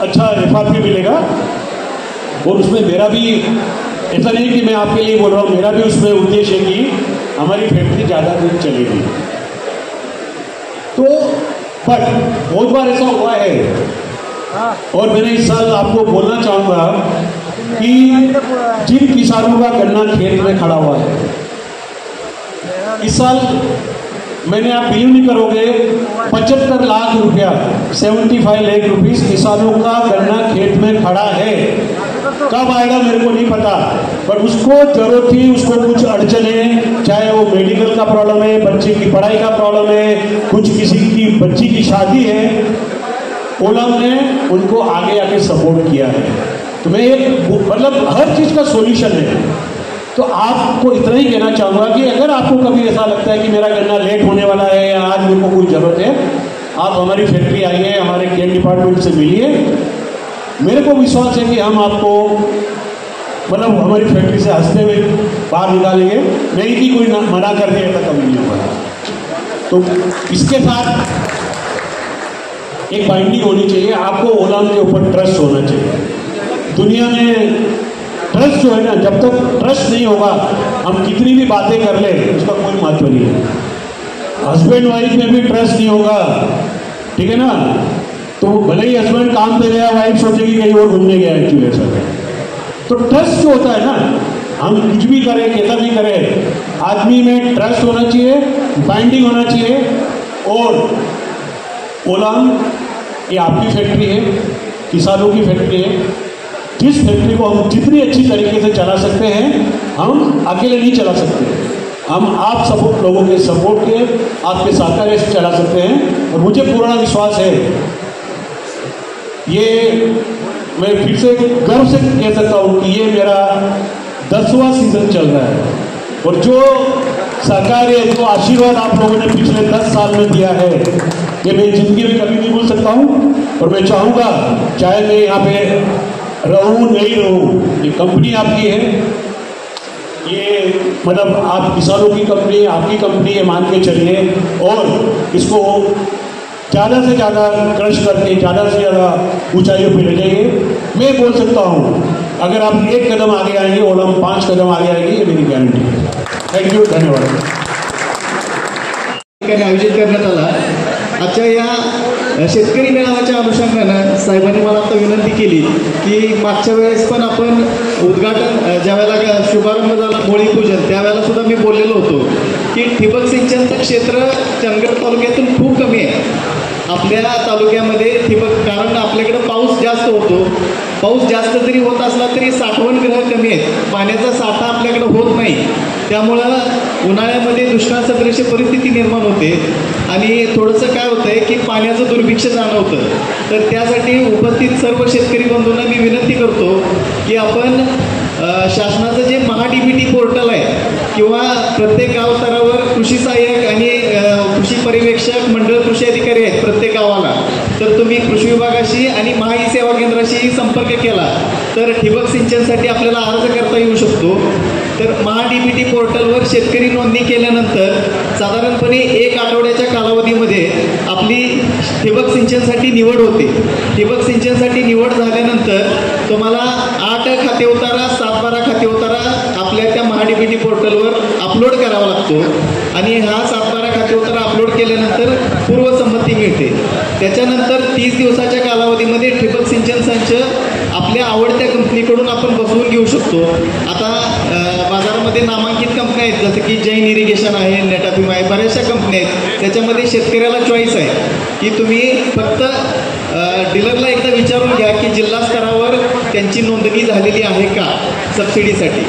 अच्छा FRP मिलेगा। और उसमें मेरा भी ऐसा नहीं कि मैं आपके लिए बोल रहा हूँ, मेरा भी उसमें उद्देश्य है कि हमारी फैक्ट्री ज़्यादा दिन चलेगी। तो बट बहुत बार ऐसा हुआ है और मैंने इस साल आपको बोलना चाहूँगा कि जिन किसानों का गन्ना खेत में खड़ा हुआ है, इस साल मैंने, आप बिलीव नहीं करोगे, 75 लाख रुपया 75 लाख रुपीस किसानों का गन्ना खेत में खड़ा है। कब आएगा मेरे को नहीं पता, पर उसको जरूरत थी, उसको कुछ अड़चन है, चाहे वो मेडिकल का प्रॉब्लम है, बच्चे की पढ़ाई का प्रॉब्लम है, कुछ किसी की बच्ची की शादी है, ओलाम ने उनको आगे आके सपोर्ट किया है। तो मैं मतलब हर चीज़ का सॉल्यूशन है। तो आपको इतना ही कहना चाहूँगा कि अगर आपको कभी ऐसा लगता है कि मेरा गन्ना लेट होने वाला है या आज मेरे को कोई ज़रूरत है, आप हमारी फैक्ट्री आइए, हमारे केन डिपार्टमेंट से मिलिए। मेरे को विश्वास है कि हम आपको मतलब हमारी फैक्ट्री से हंसते हुए बाहर निकालेंगे, नहीं कि कोई मना कर दे, ऐसा कभी नहीं होगा। तो इसके साथ एक बाइंडिंग होनी चाहिए, आपको ओलाम के ऊपर ट्रस्ट होना चाहिए। दुनिया में ट्रस्ट जो है ना, जब तक ट्रस्ट नहीं होगा हम कितनी भी बातें कर ले उसका कोई महत्व नहीं है। हस्बैंड वाइफ में भी ट्रस्ट नहीं होगा, ठीक है ना, तो भले ही हस्बैंड काम पे गया, वाइफ सोचेगी कहीं और घूमने गया एक्चुअली ऐसा है। तो ट्रस्ट जो होता है ना, हम कुछ भी करें कैसा भी करें, आदमी में ट्रस्ट होना चाहिए, बाइंडिंग होना चाहिए। और ओलाम ये आपकी फैक्ट्री है, किसानों की फैक्ट्री है। जिस फैक्ट्री को हम जितनी अच्छी तरीके से चला सकते हैं, हम अकेले नहीं चला सकते, हम आप सब लोगों के सपोर्ट के, आपके सहकार्य से चला सकते हैं। और मुझे पूरा विश्वास है, ये मैं फिर से गर्व से कह सकता हूँ कि ये मेरा 10वां सीजन चल रहा है। और जो सहकार्य, जो आशीर्वाद आप लोगों ने पिछले 10 साल में दिया है, ये मैं जिंदगी में कभी नहीं भूल सकता हूँ। और मैं चाहूँगा, चाहे मैं यहाँ पे रहूँ नहीं रहूँ, ये कंपनी आपकी है, ये मतलब आप किसानों की कंपनी, आपकी कंपनी है मान के चलिए, और इसको ज़्यादा से ज़्यादा क्रश करके ज़्यादा से ज़्यादा ऊंचाइयों पे ले जाइए। मैं बोल सकता हूँ अगर आप 1 कदम आगे आएंगे, ओलाम 5 कदम आगे आएगी, ये मेरी गारंटी है। थैंक यू, धन्यवाद। आयोजित करण्यात आला। आजच्या या शेतकरी मेळाव्याच्या अनुषंगानं साहेबांनी मला आता विनंती केली की मागच्या वेळेस पण आपण उद्घाटन ज्यावेळेला शुभारंभ झाला होळी पूजन, त्यावेळेला सुद्धा मी बोललेलो होतो की ठिबक सिंचनचं क्षेत्र चंदगड तालुक्यातून खूप कमी आहे आपल्या तालुक्यामध्ये ठिबक, कारण आपल्याकडे पाऊस जास्त होतो, पाऊस जास्त जरी होत असला तरी साठवण ग्रह कमी आहेत, पाण्याचा साठा आपल्याकडे होत नाही, त्यामुळं उन्हाळ्यामध्ये दुष्काळसदृश परिस्थिती निर्माण होते आणि थोडंसं काय होतं आहे की पाण्याचं दुर्भिक्ष जाणवतं। तर त्यासाठी उपस्थित सर्व शेतकरी बंधूंना मी विनंती करतो की आपण शासनाचं जे महाडीबीटी पोर्टल आहे किंवा प्रत्येक गाव स्तरावर कृषी सहाय्यक आणि कृषी पर्यवेक्षक मंडळ कृषी अधिकारी आहेत प्रत्येक गावाला, तर तुम्ही कृषी विभागाशी आणि महाई सेवा केंद्राशी संपर्क केला तर ठिबक सिंचनसाठी आपल्याला अर्ज करता येऊ शकतो। तर महाडीबीटी पोर्टलवर शेतकरी नोंदणी केल्यानंतर साधारणपणे 1 आठवड्याच्या कालावधीमध्ये आपली ठिबक सिंचनसाठी निवड होते। ठिबक सिंचनसाठी निवड झाल्यानंतर तुम्हाला 8 खाते उतारा, 7-12 खाते उतारा आपल्या त्या महाडीबीटी पोर्टलवर अपलोड करावा लागतो आणि हा 7-12 खाते उतारा अपलोड केल्यानंतर पूर्वसंमती मिळते। त्याच्यानंतर 30 दिवसाच्या कालावधीमध्ये ठिबक सिंचन संच आपल्या आवडत्या कंपनीकडून आपण बसवून घेऊ शकतो। आता बाजारामध्ये नामांकित कंपन्या आहेत जसं की जैन इरिगेशन आहे, नेटाफिम आहे, बऱ्याचशा कंपन्या आहेत, त्याच्यामध्ये शेतकऱ्याला चॉईस आहे की तुम्ही फक्त डीलरला एकदा विचारून घ्या की जिल्हा स्तरावर त्यांची नोंदणी झालेली आहे का सबसिडीसाठी।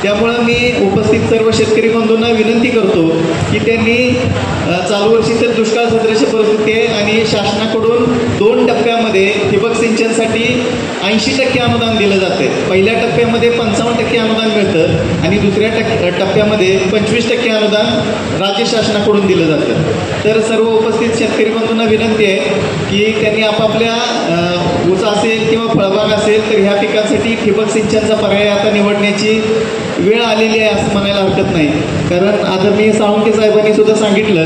त्यामुळं मी उपस्थित सर्व शेतकरी बंधूंना विनंती करतो की त्यांनी चालू वर्षी तर दुष्काळ सदृश परिस्थिती आहे आणि शासनाकडून 2 टप्प्यामध्ये सिंचनसाठी 80% अनुदान दिलं जातं. पहिल्या टप्प्यामध्ये 55% अनुदान मिळतं आणि दुसऱ्या टप्प्यामध्ये 25% अनुदान राज्य शासनाकडून दिलं जातं. तर सर्व उपस्थित शेतकरी बंधूंना विनंती आहे की त्यांनी आपापल्या ऊस असेल किंवा फळबाग असेल तर ह्या पिकांसाठी ठिबक सिंचनचा पर्याय आता निवडण्याची वेळ आलेली आहे असं म्हणायला हरकत नाही. कारण आदरणीय साळुंखे साहेबांनी सुद्धा सांगितलं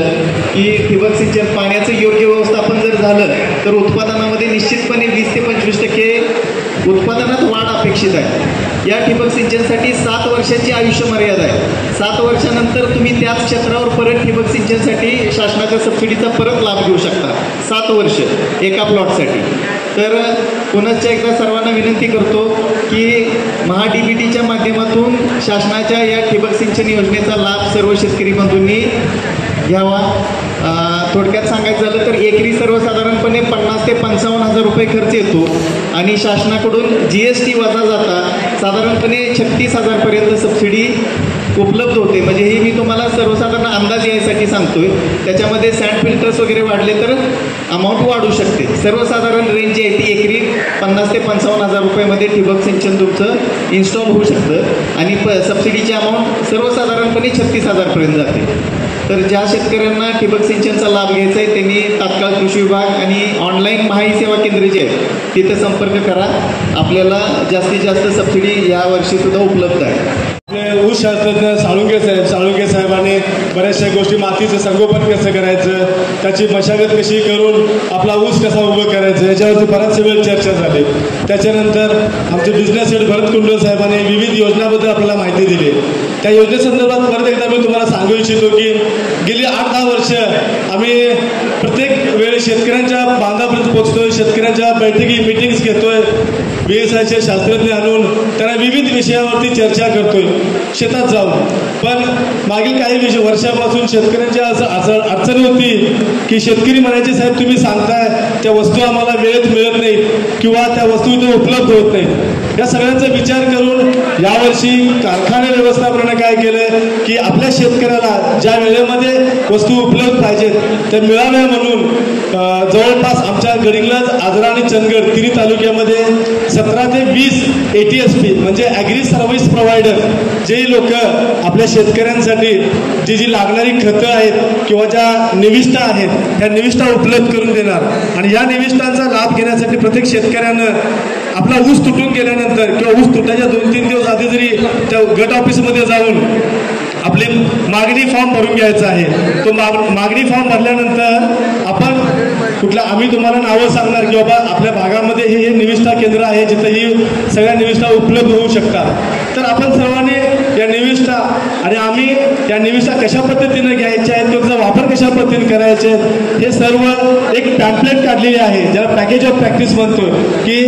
की ठिबक सिंचन पाण्याचं योग्य व्यवस्थापन जर झालं तर उत्पादनामध्ये निश्चितपणे 20 ते 25% उत्पादनात वाढ अपेक्षित आहे. या ठिबक सिंचनसाठी 7 वर्षाची आयुष्य मर्यादा आहे. 7 वर्षानंतर तुम्ही त्याच क्षेत्रावर परत ठिबक सिंचनसाठी शासनाच्या सबसिडीचा परत लाभ घेऊ शकता. 7 वर्ष एका प्लॉटसाठी. तर पुनश्च एकदा सर्वांना विनंती करतो की महा-DBTच्या माध्यमातून शासनाच्या या ठिबक सिंचन योजनेचा लाभ सर्व शेतकरी बंधूंनी घ्यावा. थोडक्यात सांगायचं झालं तर एकरी सर्वसाधारणपणे 50 ते 55 हजार रुपये खर्च येतो आणि शासनाकडून GST वजा जाता साधारणपणे 36 हजारपर्यंत सबसिडी उपलब्ध होते. म्हणजे हे मी तुम्हाला सर्वसाधारण अंदाज यायसाठी सांगतोय. त्याच्यामध्ये सँड फिल्टर्स वगैरे वाढले तर अमाऊंट वाढू शकते. सर्वसाधारण रेंज जी आहे ती एकरी 50 ते 55 हजार रुपयामध्ये ठिबक सिंचन तुमचं इन्स्टॉल होऊ शकतं आणि सबसिडीची अमाऊंट सर्वसाधारणपणे 36 हजारपर्यंत जाते. तर ज्या शेतकऱ्यांना ठिबक सिंचनचा लाभ घ्यायचा आहे त्यांनी तात्काळ कृषी विभाग आणि ऑनलाईन महाई सेवा केंद्र जे आहेत तिथे संपर्क करा. आपल्याला जास्तीत जास्त सबसिडी या वर्षीसुद्धा उपलब्ध आहे. ऊस शास्त्रज्ञ साळुंखे साहेबांनी बऱ्याचशा गोष्टी मातीचं संगोपन कसं करायचं, त्याची मशागत कशी करून आपला ऊस कसा उभं करायचं याच्यावरती बराचसा वेळ चर्चा झाली. त्याच्यानंतर आमचे बिझनेस हेड भरत कुंडल साहेबांनी विविध योजनाबद्दल आपल्याला माहिती दिली. त्या योजनेसंदर्भात परत एकदा मी तुम्हाला सांगू इच्छितो की गेली 8-10 वर्ष आम्ही प्रत्येक वेळी शेतकऱ्यांच्या बांधापर्यंत पोहोचतोय, शेतकऱ्यांच्या बैठकी मिटिंग्स घेतोय, BSIचे शास्त्रज्ञ आणून त्यांना विविध विषयावरती चर्चा करतोय शेतात जाऊन. पण मागील काही वर्षापासून शेतकऱ्यांच्या असं अडचण होती की शेतकरी म्हणायचे साहेब तुम्ही सांगताय त्या वस्तू आम्हाला वेळेत मिळत नाही किंवा त्या वस्तू इथे उपलब्ध होत नाही. या सगळ्यांचा विचार करून यावर्षी कारखाने व्यवस्थापनाने काय केलं की आपल्या शेतकऱ्याला ज्या वेळेमध्ये वस्तू उपलब्ध पाहिजेत त्या मिळाव्या म्हणून जवळपास आमच्या गडिंग्लज, आजरा आणि चंदगड तिन्ही तालुक्यामध्ये 17 ते 20 ATSP म्हणजे ॲग्री सर्व्हिस प्रोव्हायडर जे लोक आपल्या शेतकऱ्यांसाठी जी लागणारी खतं आहेत किंवा ज्या निविष्ठा आहेत त्या निविष्ठा उपलब्ध करून देणार. आणि या निविष्ठांचा लाभ घेण्यासाठी प्रत्येक शेतकऱ्यानं आपला ऊस तुटून गेल्यानंतर किंवा ऊस तुटायच्या 2-3 दिवस आधी जरी त्या गट ऑफिसमध्ये जाऊन आपली मागणी फॉर्म भरून घ्यायचा आहे. तो मागणी फॉर्म भरल्यानंतर आपण कुठल्या आम्ही तुम्हाला नावं सांगणार की बाबा आपल्या भागामध्ये हे निविष्ठा केंद्र आहे जिथं ही सगळ्या निविष्ठा उपलब्ध होऊ शकतात. तर आपण सर्वांनी या निविष्ठा आणि आम्ही या निविष्ठा कशा पद्धतीने घ्यायच्या आहेत किंवा त्याचा वापर कशा पद्धतीने करायचे हे सर्व एक पॅम्पलेट काढलेली आहे ज्याला पॅकेज ऑफ प्रॅक्टिस म्हणतो की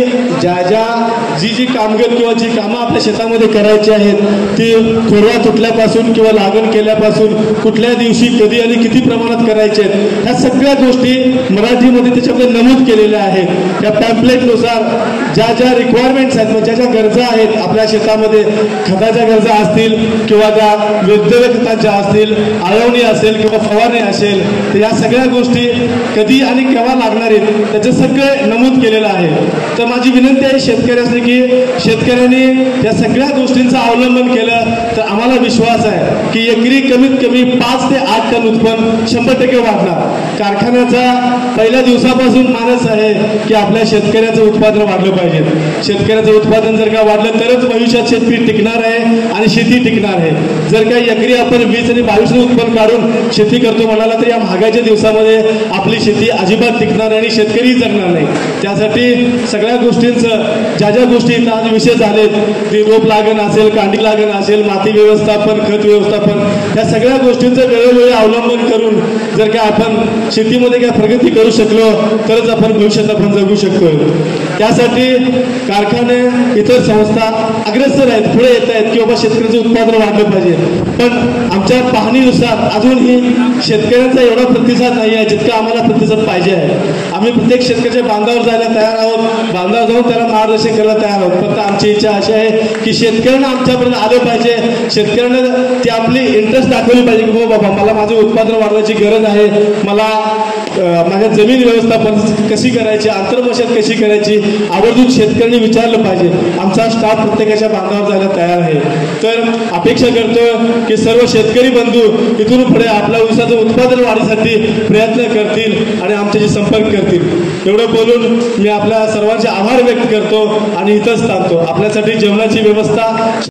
जी कामगिरी किंवा जी कामं आपल्या शेतामध्ये करायची आहेत ती थोडवा तुटल्यापासून किंवा लागण केल्यापासून कुठल्या दिवशी कधी आणि किती प्रमाणात करायचे आहेत ह्या सगळ्या गोष्टी मराठीमध्ये त्याच्यामध्ये नमूद केलेल्या आहेत. या पॅम्पलेटनुसार ज्या रिक्वायरमेंट्स आहेत म्हणजे ज्या गरजा आहेत आपल्या शेतामध्ये खताच्या गरजा असतील किंवा त्या वैद्यकीय खतांच्या असतील, आळवणी असेल किंवा फवारणी असेल तर या सगळ्या गोष्टी कधी आणि केव्हा लागणार आहेत त्याचे सगळे नमूद केलेलं आहे. तर माझी विनंती आहे शेतकऱ्यांनी की शेतकऱ्यांनी या सगळ्या गोष्टींचं अवलंबन केलं तर आम्हाला विश्वास आहे की एकरी कमीत कमी 5 ते 8 टन उत्पन्न 100% वाढणार. कारखान्याचा पहिल्या दिवसापासून मानस आहे की आपल्या शेतकऱ्याचं उत्पादन वाढलं पाहिजे. शेतकऱ्याचं उत्पादन जर का वाढलं तरच भविष्यात शेतकरी टिकणार आहे आणि शेती टिकणार आहे. जर का एकरी आपण 20 आणि 22 उत्पन्न काढून शेती करतो म्हणाला तर या महागाईच्या दिवसामध्ये आपली शेती अजिबात टिकणार आणि शेतकरी जगणार नाही. त्यासाठी सगळ्या गोष्टींचं ज्या गोष्टी इथं आज विषय झालेत ते रोप लागण असेल, कांडी लागण असेल, माती व्यवस्थापन, खत व्यवस्थापन या सगळ्या गोष्टींचं वेळोवेळी अवलंबन करून जर का आपण शेतीमध्ये काय प्रगती करू शकलो तरच आपण भविष्यात आपण जगू शकतो. त्यासाठी कारखाने इतर संस्था अग्रेसर आहेत, पुढे येत आहेत की बाबा शेतकऱ्याचं उत्पादन वाढलं पाहिजे. पण आमच्या पाहणीनुसार अजूनही शेतकऱ्यांचा एवढा प्रतिसाद नाही आहे जितका आम्हाला प्रतिसाद पाहिजे आहे. आम्ही प्रत्येक शेतकऱ्याच्या बांधावर जायला तयार आहोत, बांधावर जाऊन त्याला मार्गदर्शन करायला तयार आहोत. फक्त आमची इच्छा अशी आहे की शेतकऱ्यांना आमच्यापर्यंत आलं पाहिजे, शेतकऱ्यांना ती आपली इंटरेस्ट दाखवली पाहिजे की हो बाबा मला माझं उत्पादन वाढवायची गरज आहे, मला माझ्या जमीन व्यवस्थापन कशी करायची, आंतरमशागत कशी करायची आवर्जून शेतकऱ्यांनी विचारलं पाहिजे. आमचा स्टाफ प्रत्येकाच्या बांधावर जायला तयार आहे. तर अपेक्षा करतो की सर्व शेतकरी बंधू इथून पुढे आपल्या ऊसाचं उत्पादन वाढीसाठी प्रयत्न करतील आणि आमच्याशी संपर्क करतील. एवढं बोलून मी आपल्या सर्वांचे आभार व्यक्त करतो आणि इथंच थांबतो. आपल्यासाठी जेवणाची व्यवस्था